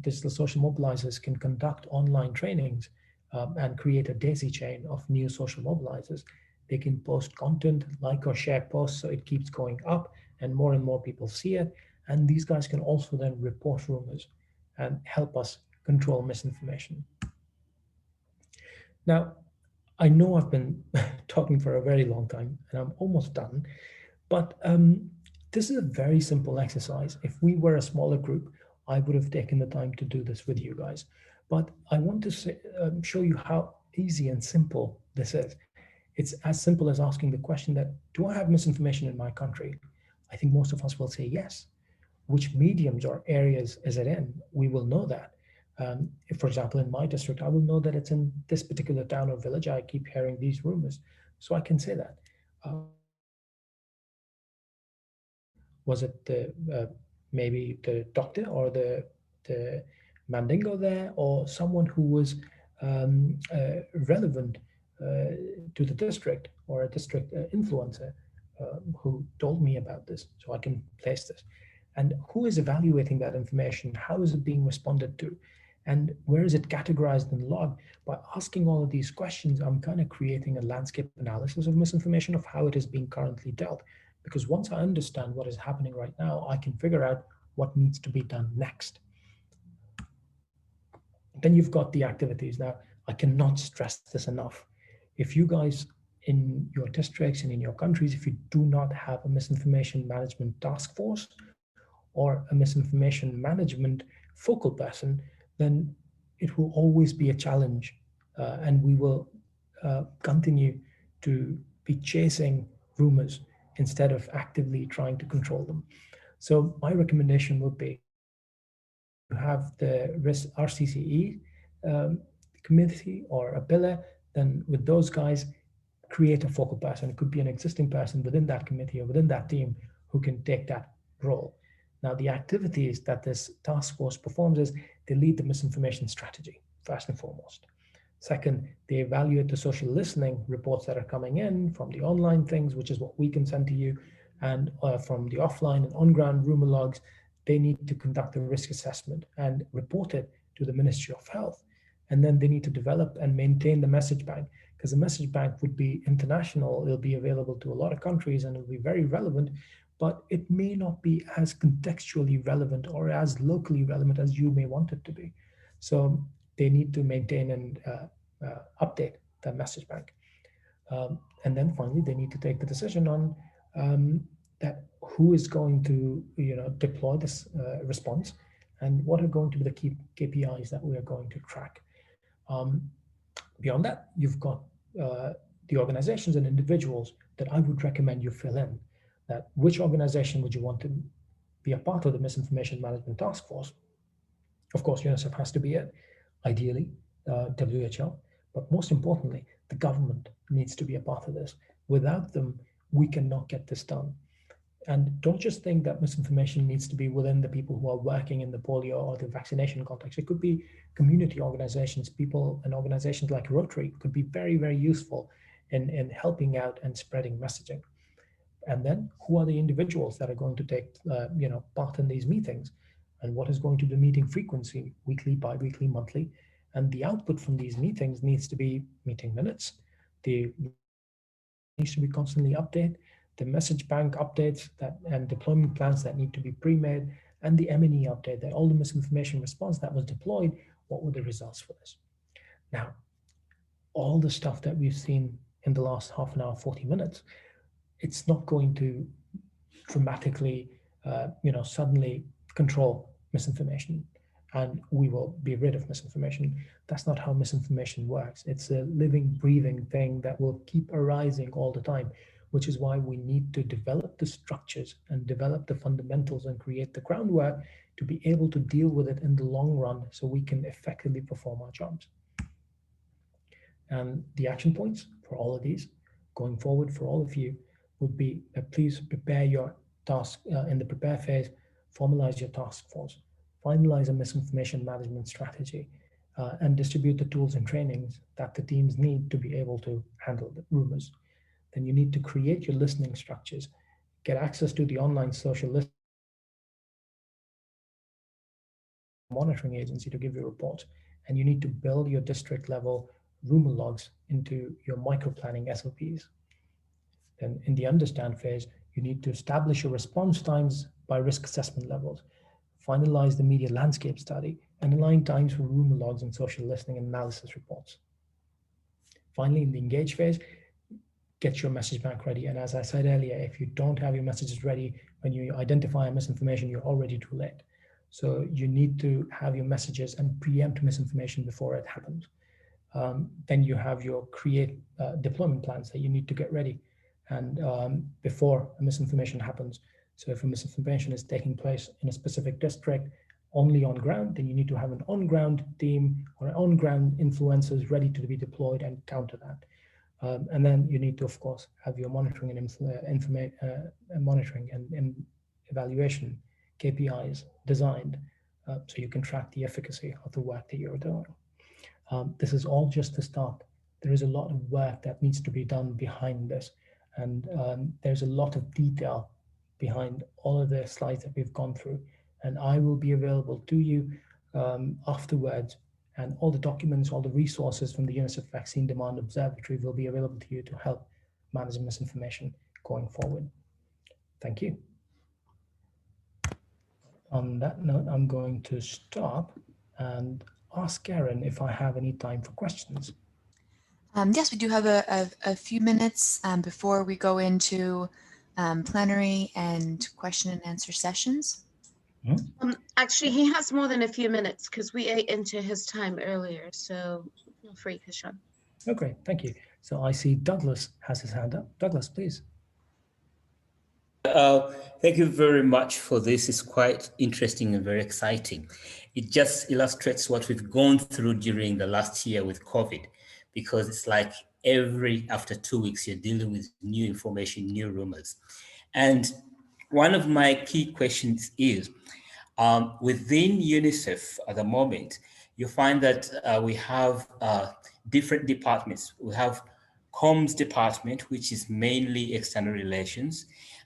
Digital social mobilizers can conduct online trainings and create a daisy chain of new social mobilizers. They can post content, like or share posts, so it keeps going up and more people see it. And these guys can also then report rumors and help us control misinformation. Now, I know I've been talking for a very long time and I'm almost done, but this is a very simple exercise. If we were a smaller group, I would have taken the time to do this with you guys. But I want to show you how easy and simple this is. It's as simple as asking the question that, do I have misinformation in my country? I think most of us will say yes. which mediums or areas is it in, we will know that. If, for example, in my district, I will know that it's in this particular town or village. I keep hearing these rumors, so I can say that. Was it the maybe the doctor or the mandingo there, or someone who was relevant to the district, or a district influencer who told me about this, so I can place this. And who is evaluating that information? How is it being responded to? And where is it categorized and logged? By asking all of these questions, I'm kind of creating a landscape analysis of misinformation, of how it is being currently dealt. Because once I understand what is happening right now, I can figure out what needs to be done next. Then you've got the activities. Now, I cannot stress this enough. If you guys in your districts and in your countries, if you do not have a misinformation management task force or a misinformation management focal person, then it will always be a challenge, and we will continue to be chasing rumors instead of actively trying to control them. So my recommendation would be to have the RCCE committee or a pillar, then with those guys, create a focal person. It could be an existing person within that committee or within that team who can take that role. Now, the activities that this task force performs is they lead the misinformation strategy, first and foremost. Second, they evaluate the social listening reports that are coming in from the online things, which is what we can send to you, and from the offline and on-ground rumor logs. They need to conduct a risk assessment and report it to the Ministry of Health. And then they need to develop and maintain the message bank, because the message bank would be international. It'll be available to a lot of countries and it'll be very relevant, but it may not be as contextually relevant or as locally relevant as you may want it to be. So they need to maintain and update that message bank. And then finally, they need to take the decision on that who is going to deploy this response, and what are going to be the key KPIs that we are going to track. Beyond that, you've got the organizations and individuals that I would recommend you fill in. That which organization would you want to be a part of the misinformation management task force? Of course, UNICEF has to be it, ideally, WHO, but most importantly, the government needs to be a part of this. Without them, we cannot get this done. And don't just think that misinformation needs to be within the people who are working in the polio or the vaccination context. It could be community organizations, people and organizations like Rotary could be very, very useful in helping out and spreading messaging. And then who are the individuals that are going to take part in these meetings, and what is going to be the meeting frequency, weekly, bi-weekly, monthly, and the output from these meetings needs to be meeting minutes. The needs to be constantly updated, the message bank updates and deployment plans that need to be pre-made, and the M&E update, that all the misinformation response that was deployed, what were the results for this? Now, all the stuff that we've seen in the last half an hour, 40 minutes, it's not going to dramatically, suddenly control misinformation and we will be rid of misinformation. That's not how misinformation works. It's a living, breathing thing that will keep arising all the time, which is why we need to develop the structures and develop the fundamentals and create the groundwork to be able to deal with it in the long run so we can effectively perform our jobs. And the action points for all of these going forward for all of you would be please prepare your task in the prepare phase, formalize your task force, finalize a misinformation management strategy, and distribute the tools and trainings that the teams need to be able to handle the rumors. Then you need to create your listening structures, get access to the online social listening monitoring agency to give you reports, and you need to build your district level rumor logs into your micro planning SOPs. Then in the understand phase, you need to establish your response times by risk assessment levels, finalize the media landscape study, and align times for rumor logs and social listening and analysis reports. Finally, in the engage phase, get your message bank ready. And as I said earlier, if you don't have your messages ready, when you identify misinformation, you're already too late. So you need to have your messages and preempt misinformation before it happens. Then you have your create deployment plans that you need to get ready. And before misinformation happens, So if a misinformation is taking place in a specific district only on ground, then you need to have an on-ground team or on-ground influencers ready to be deployed and counter that. And then you need to, of course, have your monitoring and monitoring and evaluation KPIs designed so you can track the efficacy of the work that you're doing. This is all just the start. There is a lot of work that needs to be done behind this. And there's a lot of detail behind all of the slides that we've gone through. And I will be available to you afterwards. And all the documents, all the resources from the UNICEF Vaccine Demand Observatory will be available to you to help manage misinformation going forward. Thank you. On that note, I'm going to stop and ask Karen if I have any time for questions. Yes, we do have a few minutes before we go into plenary and question and answer sessions. Actually, he has more than a few minutes because we ate into his time earlier. So feel free, Kishan. Oh, great. Thank you. So I see Douglas has his hand up. Douglas, please. Thank you very much for this. It's quite interesting and very exciting. It just illustrates what we've gone through during the last year with COVID, because it's like after 2 weeks, you're dealing with new information, new rumors. And one of my key questions is, within UNICEF at the moment, you find that we have different departments. We have comms department, which is mainly external relations,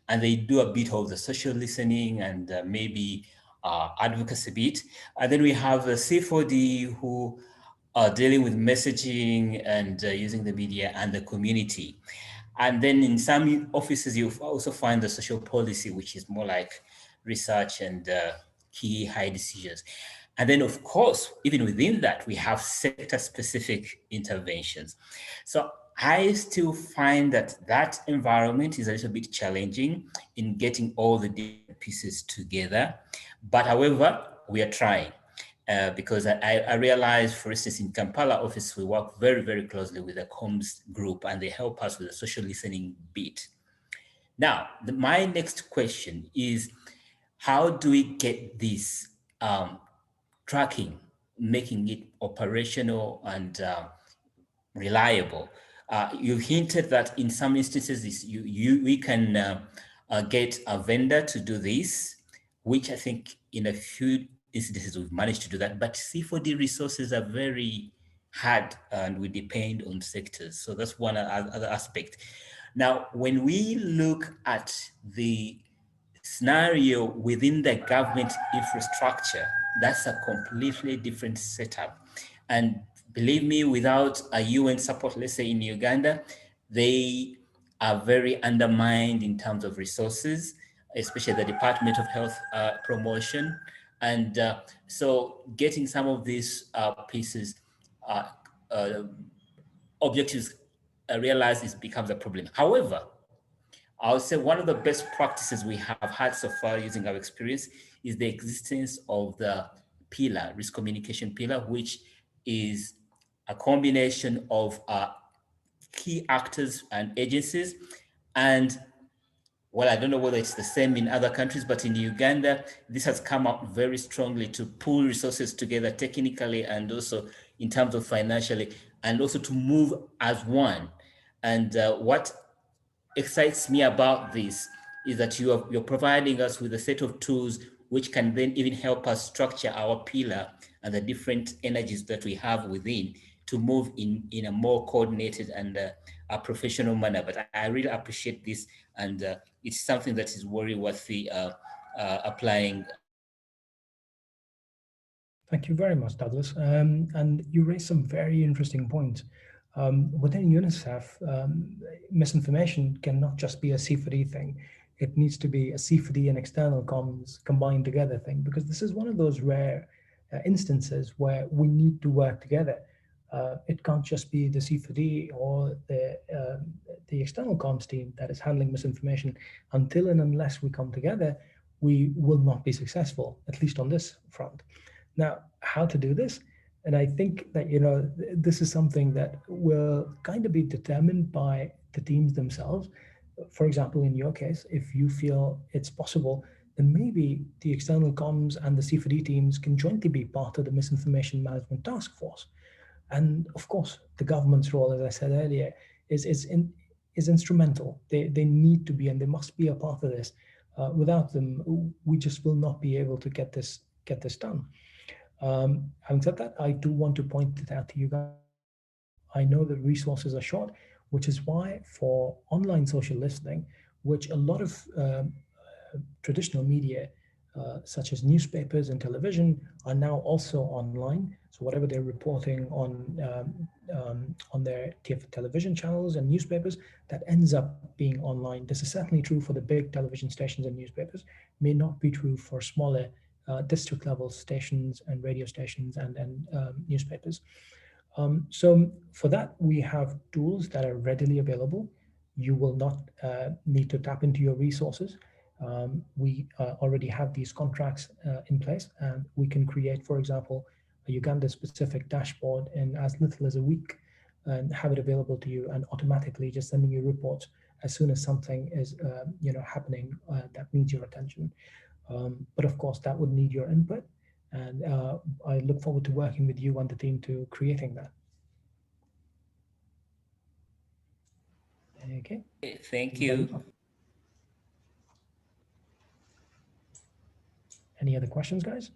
and they do a bit of the social listening and maybe advocacy bit. And then we have the C4D who are dealing with messaging and using the media and the community. And then in some offices, you also find the social policy, which is more like research and key high decisions. And then, of course, even within that, we have sector-specific interventions. So I still find that environment is a little bit challenging in getting all the different pieces together. But however, we are trying because I realize, for instance, in Kampala office, we work very, very closely with the comms group and they help us with the social listening bit. Now, my next question is, how do we get this tracking, making it operational and reliable? You hinted that in some instances we can get a vendor to do this, which I think in a few instances we've managed to do that. But C4D resources are very hard and we depend on sectors. So that's one other aspect. Now, when we look at the scenario within the government infrastructure, that's a completely different setup. And believe me, without a UN support, let's say in Uganda, they are very undermined in terms of resources, especially the Department of Health promotion. And so getting some of these pieces, objectives realized becomes a problem. However, I would say one of the best practices we have had so far using our experience is the existence of the pillar, risk communication pillar, which is a combination of key actors and agencies. And well, I don't know whether it's the same in other countries, but in Uganda, this has come up very strongly to pull resources together technically and also in terms of financially, and also to move as one. And what excites me about this is that you're providing us with a set of tools which can then even help us structure our pillar and the different energies that we have within to move in a more coordinated and a professional manner. But I really appreciate this, and it's something that is very worthy applying. Thank you very much, Douglas. And you raised some very interesting points. Within UNICEF, misinformation cannot just be a C4D thing. It needs to be a C4D and external comms combined together thing, because this is one of those rare instances where we need to work together. It can't just be the C4D or the external comms team that is handling misinformation. Until and unless we come together, we will not be successful, at least on this front. Now, how to do this? And I think that, this is something that will kind of be determined by the teams themselves. for example, in your case, if you feel it's possible, then maybe the external comms and the C4D teams can jointly be part of the misinformation management task force. And of course, the government's role, as I said earlier, is instrumental. They need to be, and they must be a part of this. Without them, we just will not be able to get this done. Having said that, I do want to point it out to you guys. I know that resources are short, which is why for online social listening, which a lot of traditional media, such as newspapers and television, are now also online. So whatever they're reporting on their television channels and newspapers, that ends up being online. This is certainly true for the big television stations and newspapers. May not be true for smaller district level stations and radio stations and newspapers. So for that, we have tools that are readily available. You will not need to tap into your resources. We already have these contracts in place, and we can create, for example, a Uganda-specific dashboard in as little as a week and have it available to you, and automatically just sending you reports as soon as something is happening that needs your attention. But of course, that would need your input, and I look forward to working with you and the team to creating that. Okay. Thank you. Any other questions, guys?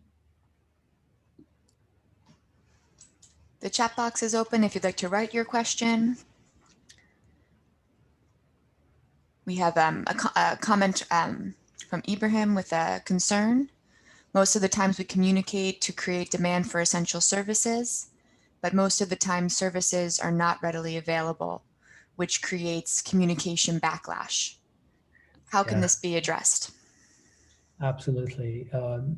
The chat box is open if you'd like to write your question. We have a comment from Ibrahim with a concern. Most of the times we communicate to create demand for essential services, but most of the time services are not readily available, which creates communication backlash. How can this be addressed? Absolutely.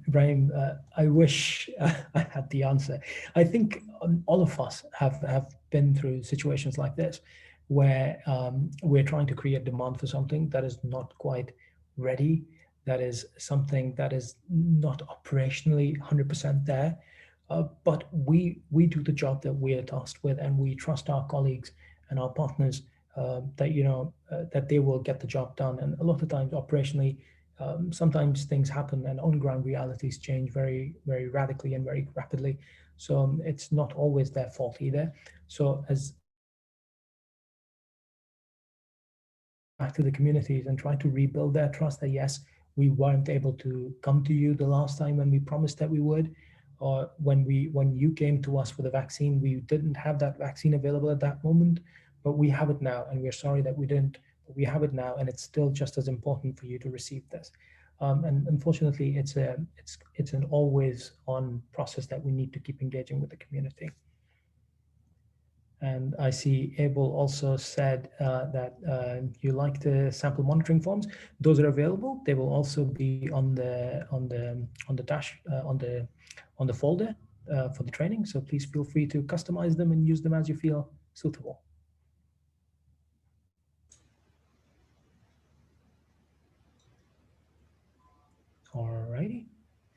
Ibrahim, I wish I had the answer. I think all of us have been through situations like this where we're trying to create demand for something that is not quite ready, that is something that is not operationally 100% there. But we do the job that we are tasked with, and we trust our colleagues and our partners that they will get the job done. And a lot of times operationally, sometimes things happen and on-ground realities change very, very radically and very rapidly. So it's not always their fault either. So as back to the communities and try to rebuild their trust that yes, we weren't able to come to you the last time when we promised that we would, or when you came to us with a vaccine, we didn't have that vaccine available at that moment, but we have it now, and we're sorry that we didn't. We have it now, and it's still just as important for you to receive this. And unfortunately, it's an always on process that we need to keep engaging with the community. And I see Abel also said that you like the sample monitoring forms. Those are available. They will also be on the folder for the training. So please feel free to customize them and use them as you feel suitable. Alrighty.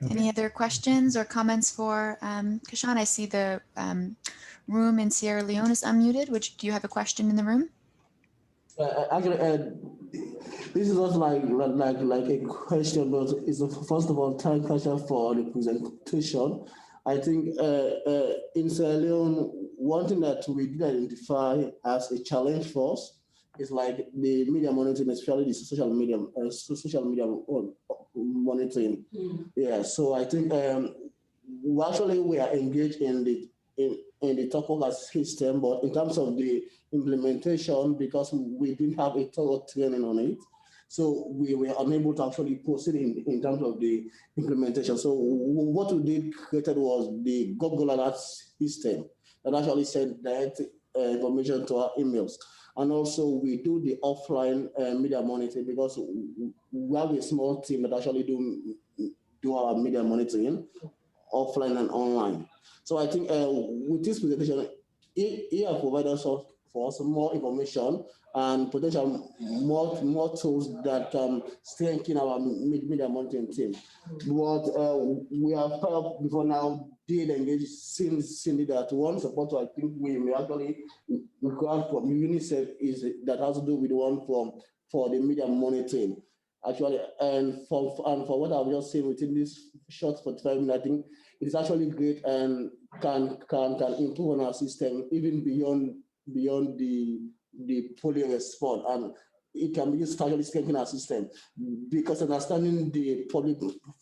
Okay. Any other questions or comments for Kashan? I see the room in Sierra Leone is unmuted. Do you have a question in the room? Actually, this is also like a question, but it's first of all, thank Kasha for the presentation. I think in Sierra Leone, one thing that we did identify as a challenge for us is like the media monitoring, especially the social media monitoring. Yeah, so I think we are engaged in the Tokoga system, but in terms of the implementation, because we didn't have a thorough training on it, so we were unable to actually proceed in terms of the implementation. So what we did created was the Google Alert system that actually sent direct information to our emails. And also we do the offline media monitoring, because we have a small team that actually do our media monitoring offline and online. So I think with this presentation, it has provided us for us more information and potential more tools that can strengthen our media monitoring team. But we have before now did engage Cindy that one support I think we may actually require from UNICEF is that has to do with one from for the media monitoring. Actually, and for what I've just seen within this short 45 minutes, I think it's actually great and can improve on our system even beyond the polio response, and it can be used to actually strengthen our system, because understanding the public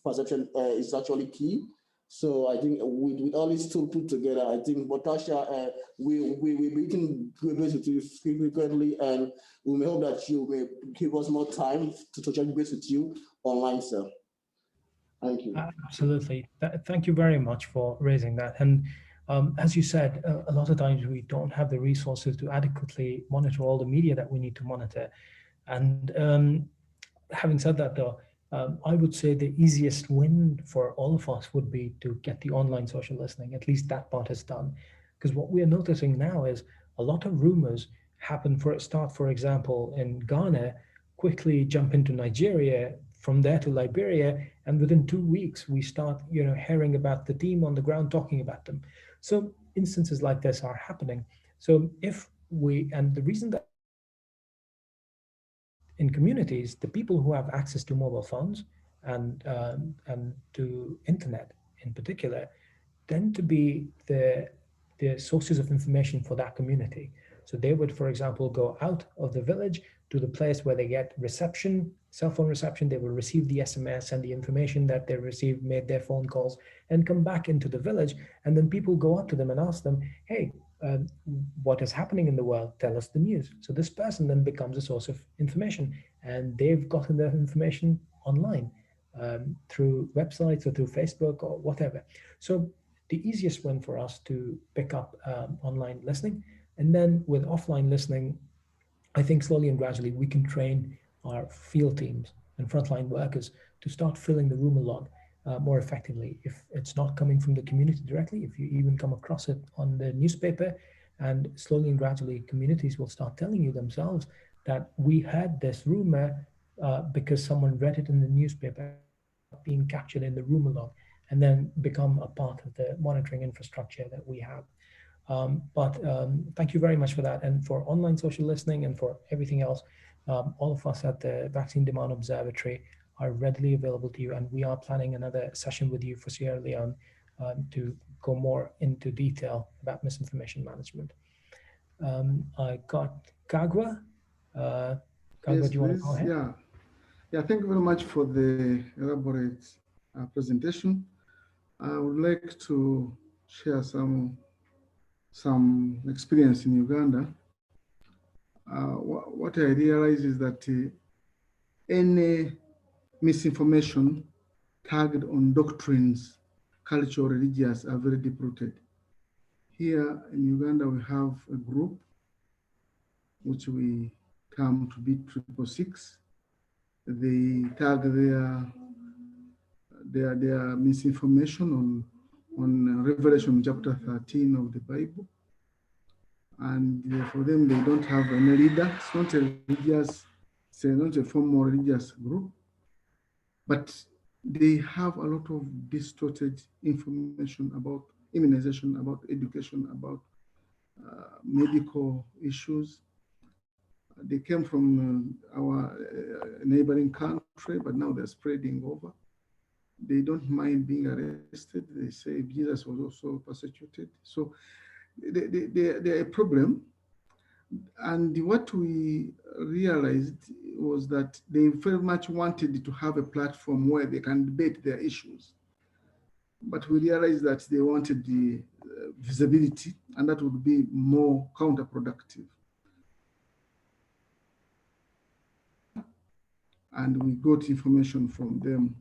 perception is actually key. So I think with all these tools put together, I think Botasha, we'll be meeting base with you frequently, and we may hope that you may give us more time to touch base with you online, sir. Thank you. Absolutely. Thank you very much for raising that. And as you said, a lot of times we don't have the resources to adequately monitor all the media that we need to monitor. And having said that, though, I would say the easiest win for all of us would be to get the online social listening. At least that part is done. Because what we are noticing now is a lot of rumors happen for example, in Ghana, quickly jump into Nigeria, from there to Liberia, and within 2 weeks, we start hearing about the team on the ground talking about them. So instances like this are happening. So and the reason that in communities, the people who have access to mobile phones and to internet in particular tend to be the sources of information for that community. So they would, for example, go out of the village to the place where they get reception, cell phone reception. They will receive the SMS and the information that they received, made their phone calls, and come back into the village. And then people go up to them and ask them, hey, what is happening in the world? Tell us the news. So this person then becomes a source of information, and they've gotten that information online through websites or through Facebook or whatever. So the easiest one for us to pick up online listening. And then with offline listening, I think slowly and gradually we can train our field teams and frontline workers to start filling the rumor log more effectively. If it's not coming from the community directly, if you even come across it on the newspaper, and slowly and gradually communities will start telling you themselves that we had this rumor because someone read it in the newspaper, being captured in the rumor log, and then become a part of the monitoring infrastructure that we have. But thank you very much for that. And for online social listening and for everything else, all of us at the Vaccine Demand Observatory are readily available to you. And we are planning another session with you for Sierra Leone to go more into detail about misinformation management. I got Kagwa. Kagwa, yes, do you want to please. go ahead? Yeah, thank you very much for the elaborate presentation. I would like to share some experience in Uganda. What I realize is that any misinformation tagged on doctrines, culture, or religious are very deep-rooted. Here in Uganda, we have a group which we term to be 666. They tag their misinformation on Revelation chapter 13 of the Bible. And for them, they don't have any leader. It's not a religious, it's not a formal religious group, but they have a lot of distorted information about immunization, about education, about medical issues. They came from our neighboring country, but now they're spreading over. They don't mind being arrested. They say Jesus was also persecuted. So they're a problem. And what we realized was that they very much wanted to have a platform where they can debate their issues. But we realized that they wanted the visibility, and that would be more counterproductive. And we got information from them.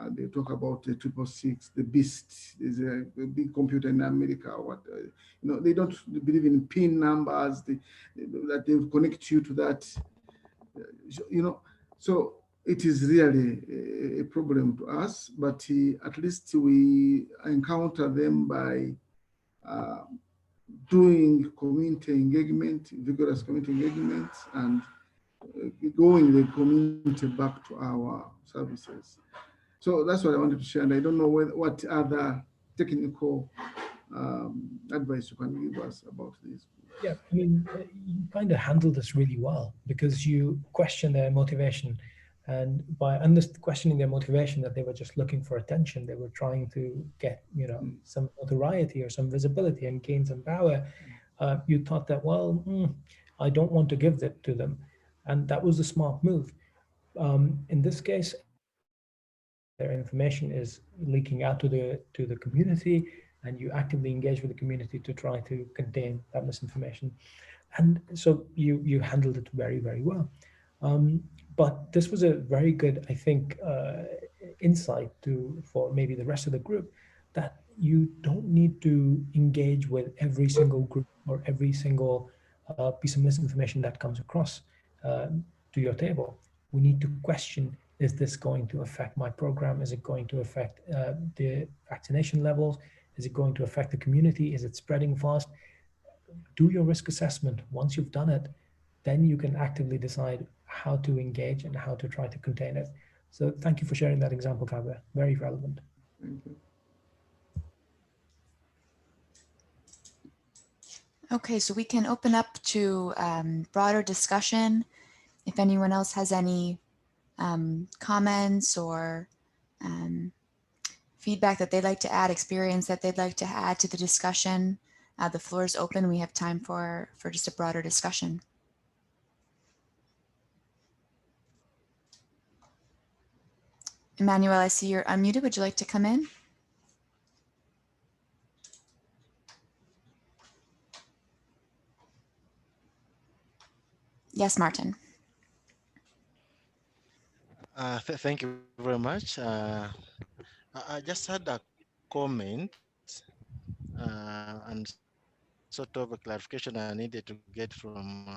They talk about the 666, the beast. There's a big computer in America. They don't believe in PIN numbers. That they connect you to that. So it is really a problem to us. But at least we encounter them by doing community engagement, vigorous community engagement, and going the community back to our services. So that's what I wanted to share. And I don't know what other technical advice you can give us about this? Yeah, I mean, you kind of handled this really well because you question their motivation. And by questioning their motivation that they were just looking for attention, they were trying to get, some notoriety or some visibility and gain some power. You thought that, well, I don't want to give that to them. And that was a smart move. In this case, their information is leaking out to the community, and you actively engage with the community to try to contain that misinformation. And so you handled it very, very well. But this was a very good, I think, insight for maybe the rest of the group, that you don't need to engage with every single group or every single piece of misinformation that comes across to your table. We need to question, is this going to affect my program? Is it going to affect the vaccination levels? Is it going to affect the community? Is it spreading fast? Do your risk assessment. Once you've done it, then you can actively decide how to engage and how to try to contain it. So thank you for sharing that example, Kabe. Very relevant. Thank you. Okay, so we can open up to broader discussion. If anyone else has any comments or feedback that they'd like to add, experience that they'd like to add to the discussion, the floor is open. We have time for just a broader discussion. Emmanuel, I see you're unmuted. Would you like to come in? Yes, Martin. Thank you very much. I just had a comment and sort of a clarification I needed to get from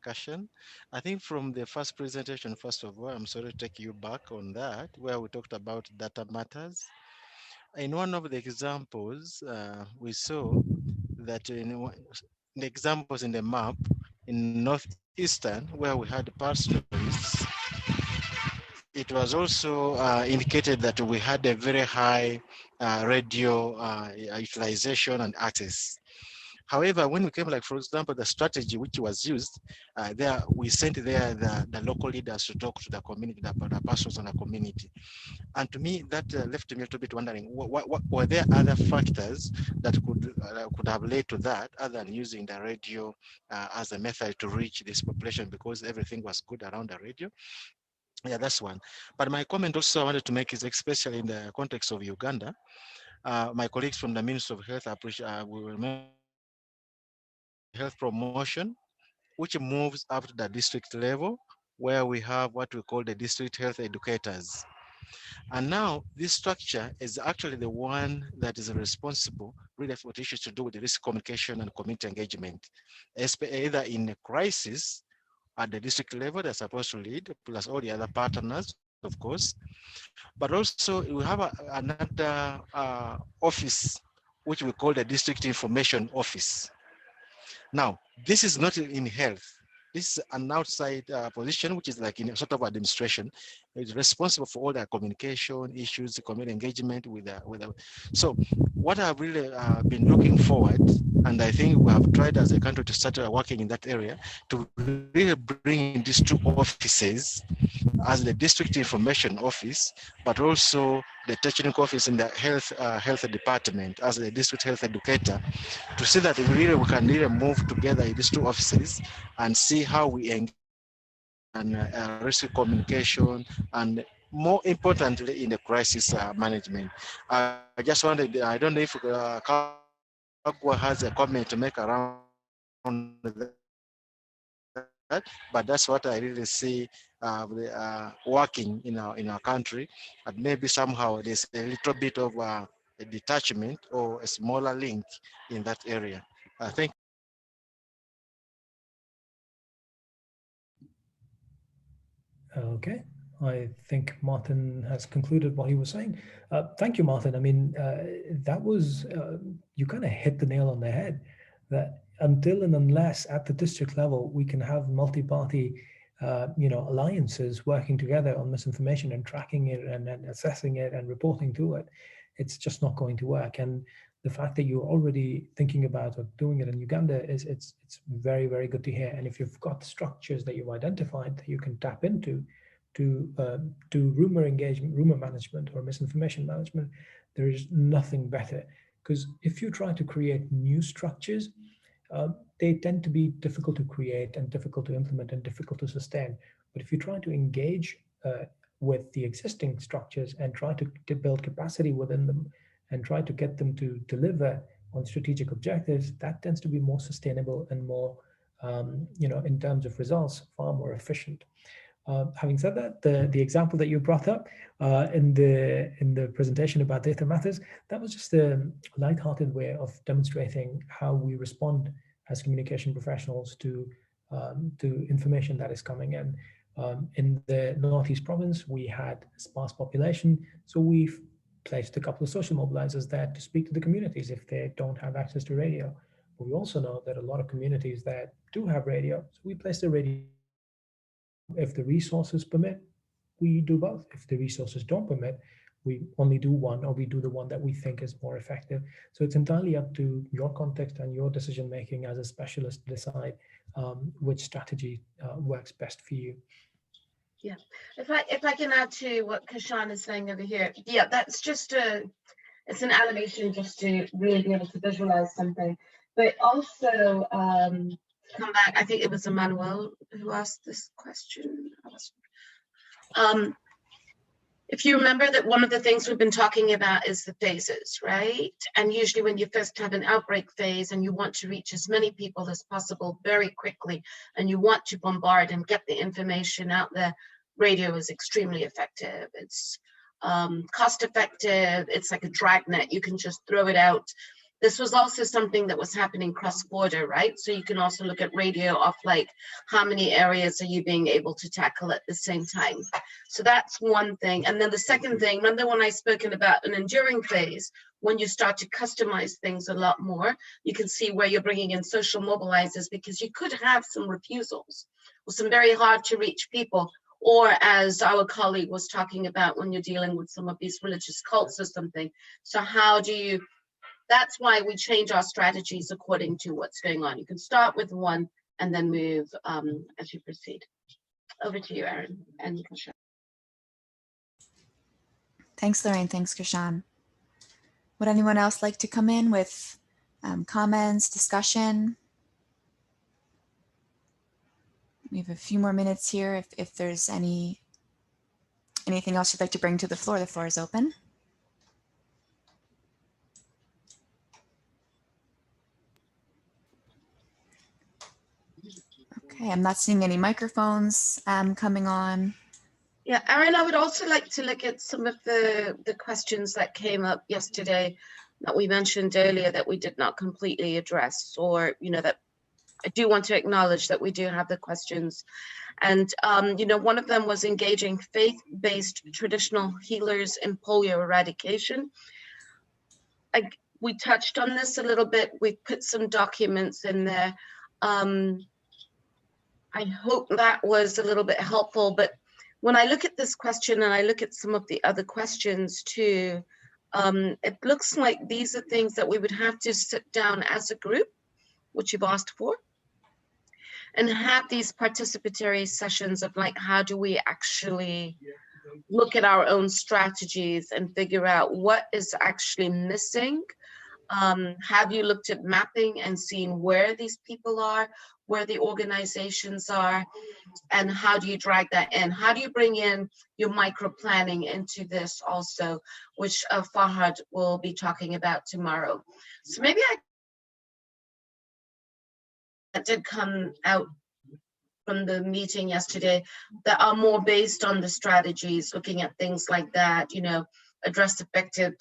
Kashan. I think from the first presentation, first of all, I'm sorry to take you back on that, where we talked about data matters. In one of the examples, we saw that in the examples in the map, in northeastern, where we had pulse rates, it was also indicated that we had a very high radio utilization and access. However, when we came, like, for example, the strategy which was used, there we sent there the local leaders to talk to the community, the persons on the community. And to me, that left me a little bit wondering, what were there other factors that could have led to that, other than using the radio as a method to reach this population, because everything was good around the radio? Yeah, that's one. But my comment also I wanted to make is, especially in the context of Uganda, my colleagues from the Ministry of Health will remember health promotion, which moves up to the district level, where we have what we call the district health educators. And now this structure is actually the one that is responsible really for issues to do with the risk communication and community engagement, either in a crisis at the district level, they're supposed to lead, plus all the other partners, of course. But also we have another office, which we call the District Information Office. Now, this is not in health. This is an outside position, which is like in a sort of administration. It's responsible for all the communication issues, community engagement with the. So what I've really been looking forward, and I think we have tried as a country to start working in that area, to really bring in these two offices as the district information office, but also the technical office in the health department as the district health educator, to see that we can really move together in these two offices and see how we engage in risk communication, and more importantly in the crisis management. I just wanted, I don't know if Kagwa has a comment to make around that, but that's what I really see working in our country, and maybe somehow there's a little bit of a detachment or a smaller link in that area. Thank you. Okay, I think Martin has concluded what he was saying. Thank you, Martin. I mean, that was, you kind of hit the nail on the head, that until and unless at the district level we can have multi-party alliances working together on misinformation and tracking it and assessing it and reporting to it, it's just not going to work. And the fact that you're already thinking about or doing it in Uganda is it's very, very good to hear. And if you've got structures that you've identified that you can tap into to do rumor engagement, rumor management, or misinformation management, there is nothing better. Because if you try to create new structures, they tend to be difficult to create and difficult to implement and difficult to sustain. But if you try to engage with the existing structures and try to build capacity within them and try to get them to deliver on strategic objectives, that tends to be more sustainable and more, in terms of results, far more efficient. Having said that, the example that you brought up in the presentation about data matters, that was just a lighthearted way of demonstrating how we respond as communication professionals to information that is coming in. In the Northeast province, we had a sparse population, so we've placed a couple of social mobilizers there to speak to the communities if they don't have access to radio. But we also know that a lot of communities that do have radio, so we placed a radio. If the resources permit, we do both. If the resources don't permit, we only do one, or we do the one that we think is more effective. So it's entirely up to your context and your decision making as a specialist to decide which strategy works best for you. Yeah, if I can add to what Kashan is saying over here, yeah, that's just it's an animation just to really be able to visualize something, but also come back. I think it was Emmanuel who asked this question. If you remember that one of the things we've been talking about is the phases, right? And usually when you first have an outbreak phase and you want to reach as many people as possible very quickly, and you want to bombard and get the information out there, radio is extremely effective. It's cost effective. It's like a dragnet. You can just throw it out. This was also something that was happening cross-border, right? So you can also look at radio of like, how many areas are you being able to tackle at the same time? So that's one thing. And then the second thing, remember when I spoken about an enduring phase, when you start to customize things a lot more, you can see where you're bringing in social mobilizers, because you could have some refusals or some very hard to reach people. Or as our colleague was talking about, when you're dealing with some of these religious cults or something. So how do you, that's why we change our strategies according to what's going on. You can start with one and then move as you proceed. Over to you, Erin and Kashan. Thanks, Lorraine. Thanks, Kashan. Would anyone else like to come in with comments, discussion? We have a few more minutes here. If there's anything else you'd like to bring to the floor is open. Okay, I'm not seeing any microphones coming on. Yeah, Erin, I would also like to look at some of the questions that came up yesterday that we mentioned earlier that we did not completely address, or, that I do want to acknowledge that we do have the questions. And, one of them was engaging faith-based traditional healers in polio eradication. We touched on this a little bit. We've put some documents in there. I hope that was a little bit helpful, but when I look at this question and I look at some of the other questions too, it looks like these are things that we would have to sit down as a group, which you've asked for, and have these participatory sessions of like, how do we actually look at our own strategies and figure out what is actually missing? Have you looked at mapping and seen where these people are, where the organizations are, and how do you drag that in? How do you bring in your micro planning into this also, which Fahad will be talking about tomorrow. So maybe that did come out from the meeting yesterday that are more based on the strategies, looking at things like that, address effective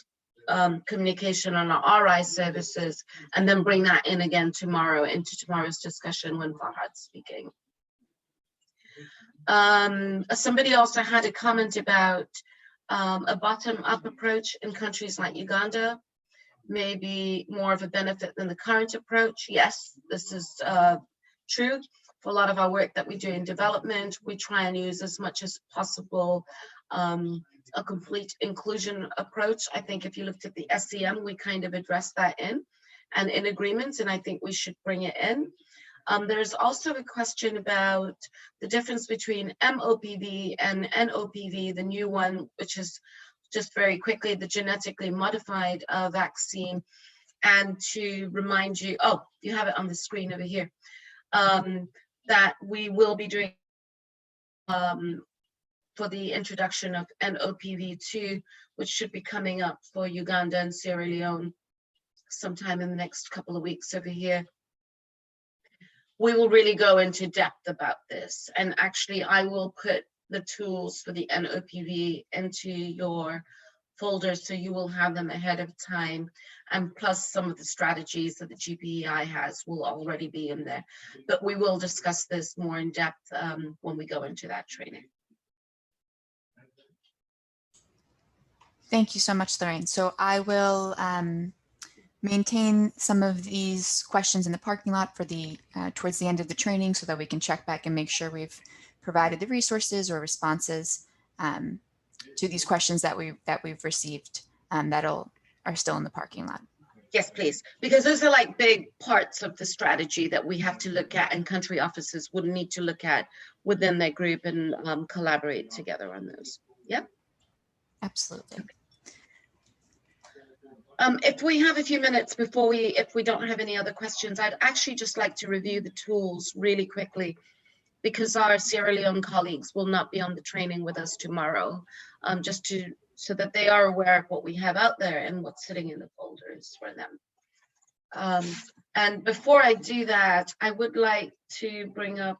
communication on our RI services, and then bring that in again tomorrow into tomorrow's discussion when Fahad's speaking. Somebody also had a comment about a bottom-up approach in countries like Uganda, maybe more of a benefit than the current approach. Yes, this is true. For a lot of our work that we do in development, we try and use as much as possible a complete inclusion approach. I think if you looked at the SCM, we kind of addressed that in agreements, and I think we should bring it in. There's also a question about the difference between MOPV and NOPV, the new one, which is just very quickly the genetically modified vaccine. And to remind you, oh, you have it on the screen over here, that we will be doing for the introduction of NOPV2, which should be coming up for Uganda and Sierra Leone sometime in the next couple of weeks over here. We will really go into depth about this. And actually, I will put the tools for the NOPV into your folder, so you will have them ahead of time. And plus some of the strategies that the GPEI has will already be in there. But we will discuss this more in depth when we go into that training. Thank you so much, Lorraine. So I will maintain some of these questions in the parking lot for the towards the end of the training, so that we can check back and make sure we've provided the resources or responses to these questions that we've received that are still in the parking lot. Yes, please, because those are like big parts of the strategy that we have to look at, and country offices would need to look at within their group and collaborate together on those. Yep. Absolutely. If we have a few minutes before if we don't have any other questions, I'd actually just like to review the tools really quickly, because our Sierra Leone colleagues will not be on the training with us tomorrow, so that they are aware of what we have out there and what's sitting in the folders for them. And before I do that, I would like to bring up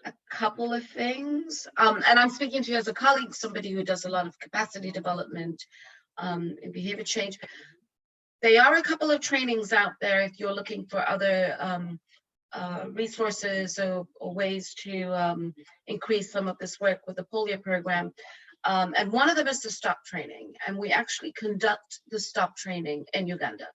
a couple of things. And I'm speaking to you as a colleague, somebody who does a lot of capacity development and behavior change. There are a couple of trainings out there if you're looking for other resources or ways to increase some of this work with the polio program. And one of them is the STOP training. And we actually conduct the STOP training in Uganda.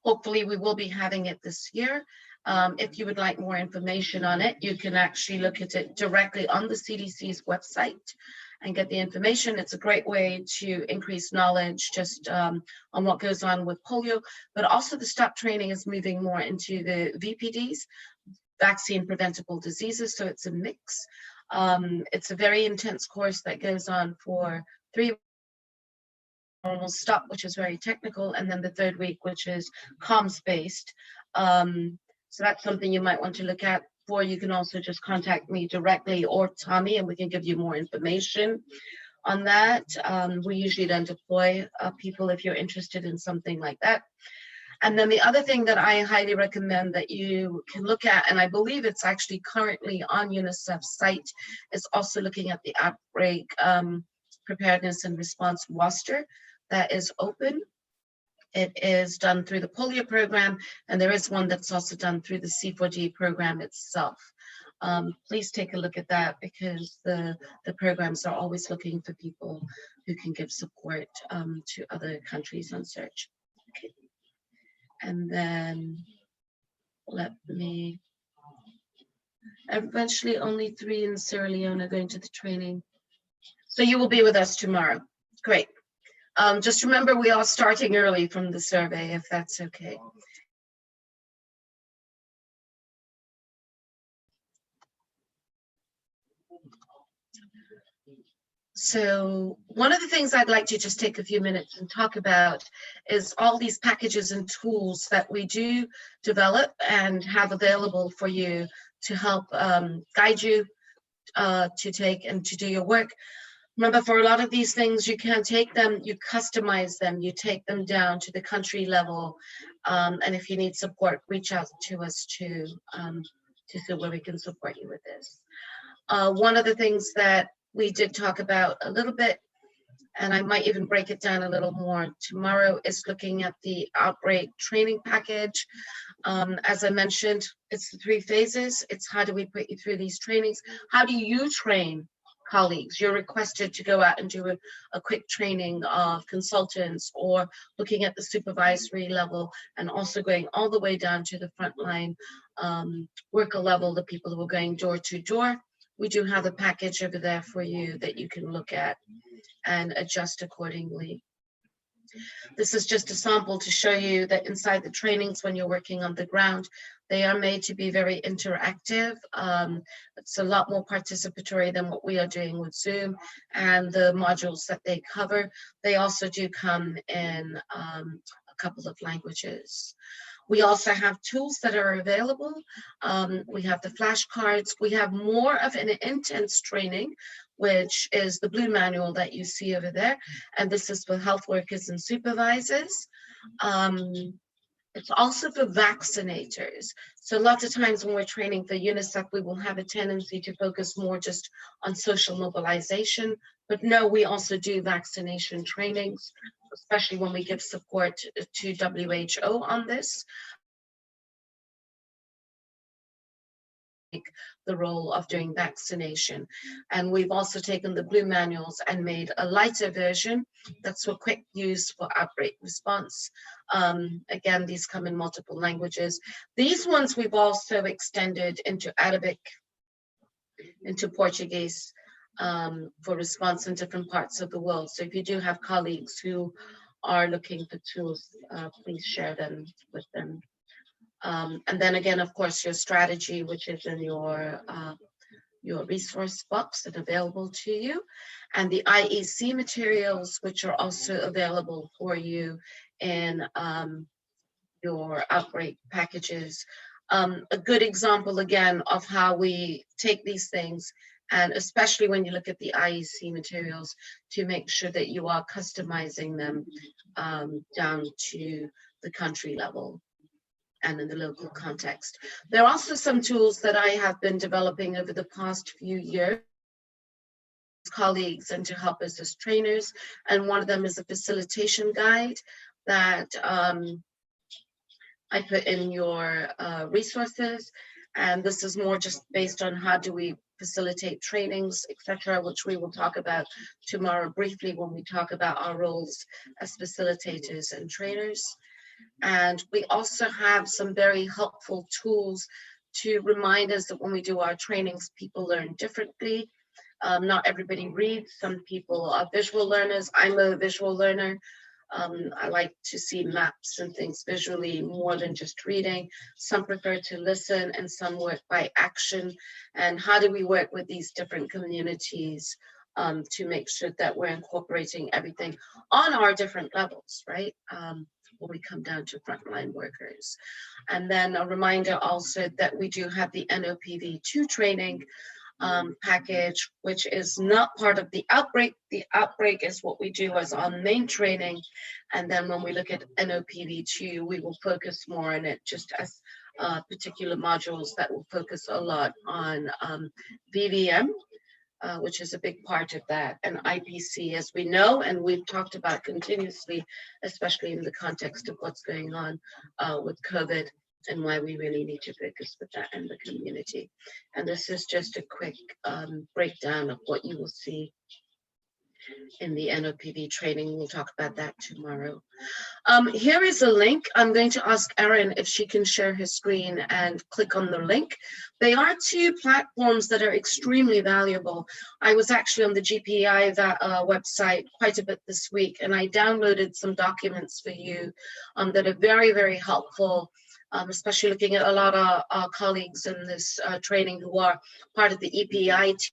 Hopefully we will be having it this year. If you would like more information on it, you can actually look at it directly on the CDC's website and get the information. It's a great way to increase knowledge just on what goes on with polio, but also the STOP training is moving more into the VPDs, vaccine preventable diseases, so it's a mix. It's a very intense course that goes on for 3 weeks. Normal STOP, which is very technical, and then the 3rd week, which is comms based. So that's something you might want to look at. Or you can also just contact me directly or Tommy, and we can give you more information on that. We usually then deploy people if you're interested in something like that. And then the other thing that I highly recommend that you can look at, and I believe it's actually currently on UNICEF's site, is also looking at the Outbreak Preparedness and Response roster that is open. It is done through the polio program, and there is one that's also done through the C4D program itself. Please take a look at that, because the programs are always looking for people who can give support to other countries on search. Okay. And then eventually only 3 in Sierra Leone are going to the training. So you will be with us tomorrow. Great. Just remember, we are starting early from the survey, if that's okay. So one of the things I'd like to just take a few minutes and talk about is all these packages and tools that we do develop and have available for you to help guide you to take and to do your work. Remember, for a lot of these things, you can't take them, you customize them, you take them down to the country level. And if you need support, reach out to us to see where we can support you with this. One of the things that we did talk about a little bit, and I might even break it down a little more tomorrow, is looking at the Outbreak training package. As I mentioned, it's the 3 phases. It's how do we put you through these trainings? How do you train colleagues? You're requested to go out and do a quick training of consultants, or looking at the supervisory level, and also going all the way down to the frontline worker level, the people who are going door to door, we do have a package over there for you that you can look at and adjust accordingly. This is just a sample to show you that inside the trainings, when you're working on the ground, they are made to be very interactive. It's a lot more participatory than what we are doing with Zoom, and the modules that they cover, they also do come in a couple of languages. We also have tools that are available. We have the flashcards. We have more of an intense training, which is the blue manual that you see over there. And this is for health workers and supervisors. It's also for vaccinators. So lots of times when we're training for UNICEF, we will have a tendency to focus more just on social mobilization. But no, we also do vaccination trainings, especially when we give support to WHO on this. The role of doing vaccination. And we've also taken the blue manuals and made a lighter version that's for quick use for outbreak response. Again, these come in multiple languages. These ones we've also extended into Arabic, into Portuguese, for response in different parts of the world. So if you do have colleagues who are looking for tools, please share them with them. And then again, of course, your strategy, which is in your resource box and available to you, and the IEC materials, which are also available for you in your outbreak packages. A good example, again, of how we take these things, and especially when you look at the IEC materials, to make sure that you are customizing them down to the country level and in the local context. There are also some tools that I have been developing over the past few years, colleagues and to help us as trainers. And one of them is a facilitation guide that I put in your resources. And this is more just based on how do we facilitate trainings, etc., which we will talk about tomorrow briefly when we talk about our roles as facilitators and trainers. And we also have some very helpful tools to remind us that when we do our trainings, people learn differently. Not everybody reads. Some people are visual learners. I'm a visual learner. I like to see maps and things visually more than just reading. Some prefer to listen and some work by action. And how do we work with these different communities to make sure that we're incorporating everything on our different levels, right? When we come down to frontline workers. And then a reminder also that we do have the NOPV2 training package, which is not part of the outbreak. The outbreak is what we do as our main training. And then when we look at NOPV2, we will focus more on it just as particular modules that will focus a lot on VVM, which is a big part of that, and IPC, as we know, and we've talked about continuously, especially in the context of what's going on with COVID and why we really need to focus with that in the community. And this is just a quick breakdown of what you will see in the NOPV training. We'll talk about that tomorrow. Here is a link. I'm going to ask Erin if she can share her screen and click on the link. They are two platforms that are extremely valuable. I was actually on the GPI website quite a bit this week, and I downloaded some documents for you that are very, very helpful, especially looking at a lot of our colleagues in this training who are part of the EPI team.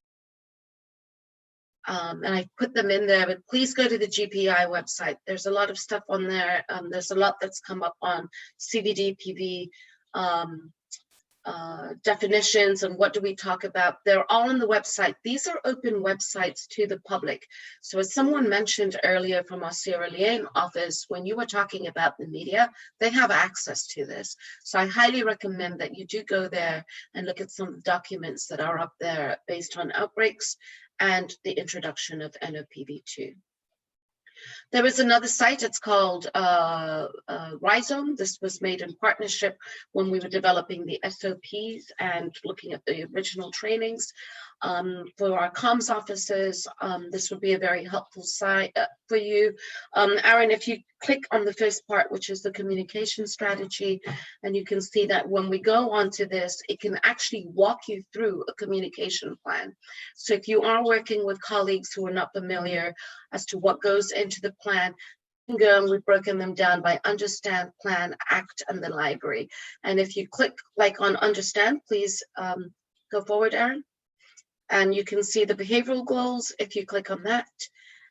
And I put them in there, but please go to the GPI website. There's a lot of stuff on there. There's a lot that's come up on CVD, PV, definitions and what do we talk about. They're all on the website. These are open websites to the public. So as someone mentioned earlier from our Sierra Leone office, when you were talking about the media, they have access to this. So I highly recommend that you do go there and look at some of the documents that are up there based on outbreaks and the introduction of NOPV2. There is another site, it's called Rhizome. This was made in partnership when we were developing the SOPs and looking at the original trainings. For our comms officers, this would be a very helpful site for you. Aaron, if you click on the first part, which is the communication strategy, and you can see that when we go onto this, it can actually walk you through a communication plan. So if you are working with colleagues who are not familiar as to what goes into the plan, we've broken them down by understand, plan, act, and the library. And if you click like on understand, please go forward, Aaron. And you can see the behavioral goals. If you click on that,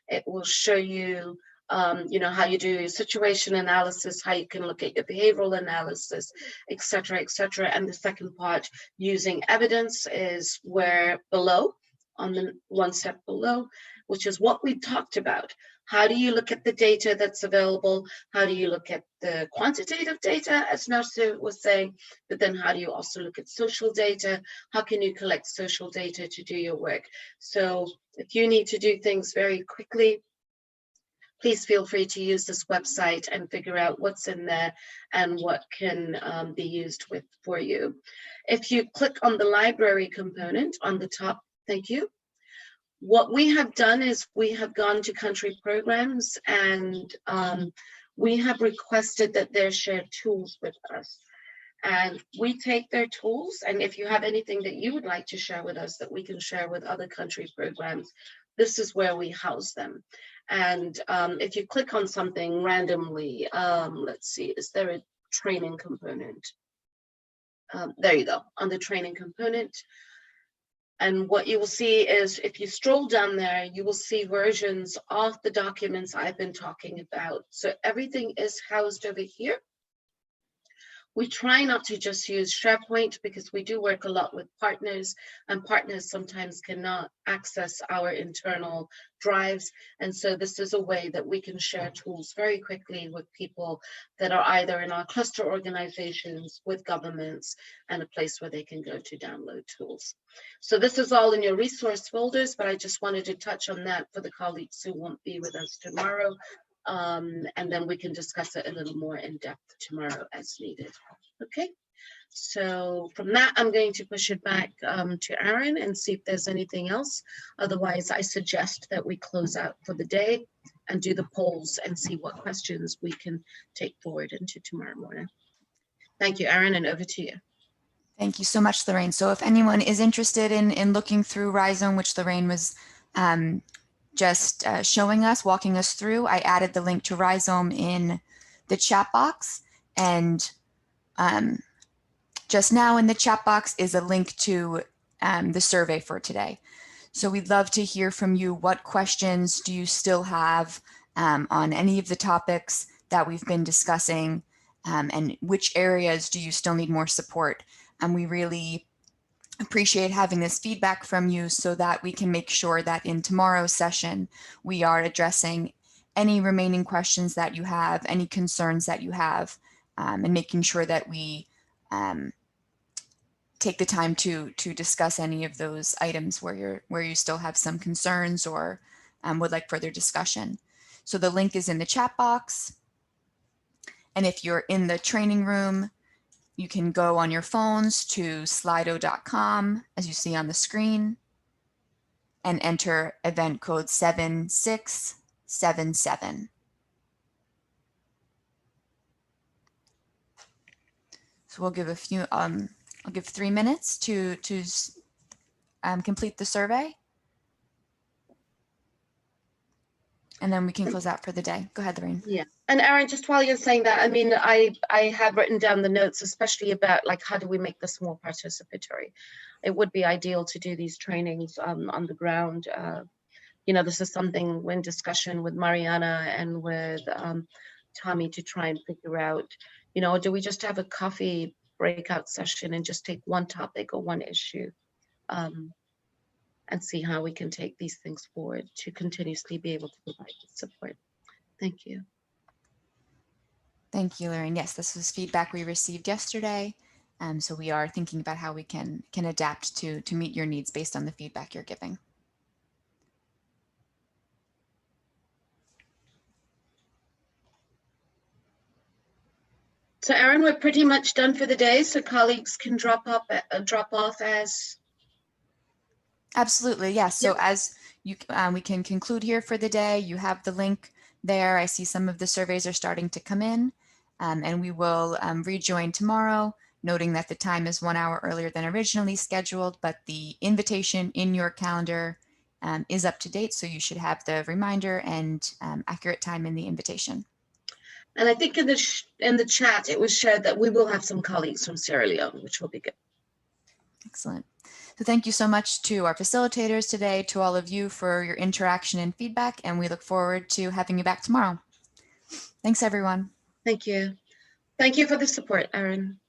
it will show you, how you do situation analysis, how you can look at your behavioral analysis, et cetera, et cetera. And the second part, using evidence, is where below, on the one step below, which is what we talked about. How do you look at the data that's available? How do you look at the quantitative data, as Nasser was saying, but then how do you also look at social data? How can you collect social data to do your work? So if you need to do things very quickly, please feel free to use this website and figure out what's in there and what can be used for you. If you click on the library component on the top, thank you. What we have done is we have gone to country programs and we have requested that they share tools with us. And we take their tools, and if you have anything that you would like to share with us that we can share with other country programs, this is where we house them. And if you click on something randomly, let's see, is there a training component? There you go, on the training component. And what you will see is if you stroll down there, you will see versions of the documents I've been talking about. So everything is housed over here. We try not to just use SharePoint because we do work a lot with partners, and partners sometimes cannot access our internal drives. And so this is a way that we can share tools very quickly with people that are either in our cluster organizations, with governments, and a place where they can go to download tools. So this is all in your resource folders, but I just wanted to touch on that for the colleagues who won't be with us tomorrow. And then we can discuss it a little more in depth tomorrow as needed. Okay, so from that, I'm going to push it back to Aaron and see if there's anything else. Otherwise, I suggest that we close out for the day and do the polls and see what questions we can take forward into tomorrow morning. Thank you, Aaron, and over to you. Thank you so much, Lorraine. So if anyone is interested in looking through Rhizome, which Lorraine was just showing us, walking us through, I added the link to Rhizome in the chat box. And just now in the chat box is a link to the survey for today. So we'd love to hear from you. What questions do you still have on any of the topics that we've been discussing, and which areas do you still need more support? And we really appreciate having this feedback from you so that we can make sure that in tomorrow's session, we are addressing any remaining questions that you have, any concerns that you have, and making sure that we take the time to discuss any of those items where you still have some concerns or would like further discussion. So the link is in the chat box. And if you're in the training room, you can go on your phones to slido.com, as you see on the screen, and enter event code 7677. So we'll give a few, I'll give 3 minutes to complete the survey. And then we can close out for the day. Go ahead, Lorraine. Yeah. And Aaron, just while you're saying that, I mean, I have written down the notes, especially about like, how do we make this more participatory? It would be ideal to do these trainings on the ground. This is something we're in discussion with Mariana and with Tommy to try and figure out, do we just have a coffee breakout session and just take one topic or one issue and see how we can take these things forward to continuously be able to provide support. Thank you. Thank you, Lorraine. Yes, this was feedback we received yesterday. So we are thinking about how we can adapt to meet your needs based on the feedback you're giving. So Erin, we're pretty much done for the day, so colleagues can drop off as. Absolutely, yes. So Yep. as you, we can conclude here for the day. You have the link there. I see some of the surveys are starting to come in, and we will rejoin tomorrow, noting that the time is 1 hour earlier than originally scheduled, but the invitation in your calendar is up to date, so you should have the reminder and accurate time in the invitation. And I think in the chat it was shared that we will have some colleagues from Sierra Leone, which will be good. Excellent. So thank you so much to our facilitators today, to all of you for your interaction and feedback, and we look forward to having you back tomorrow. Thanks, everyone. Thank you. Thank you for the support, Erin.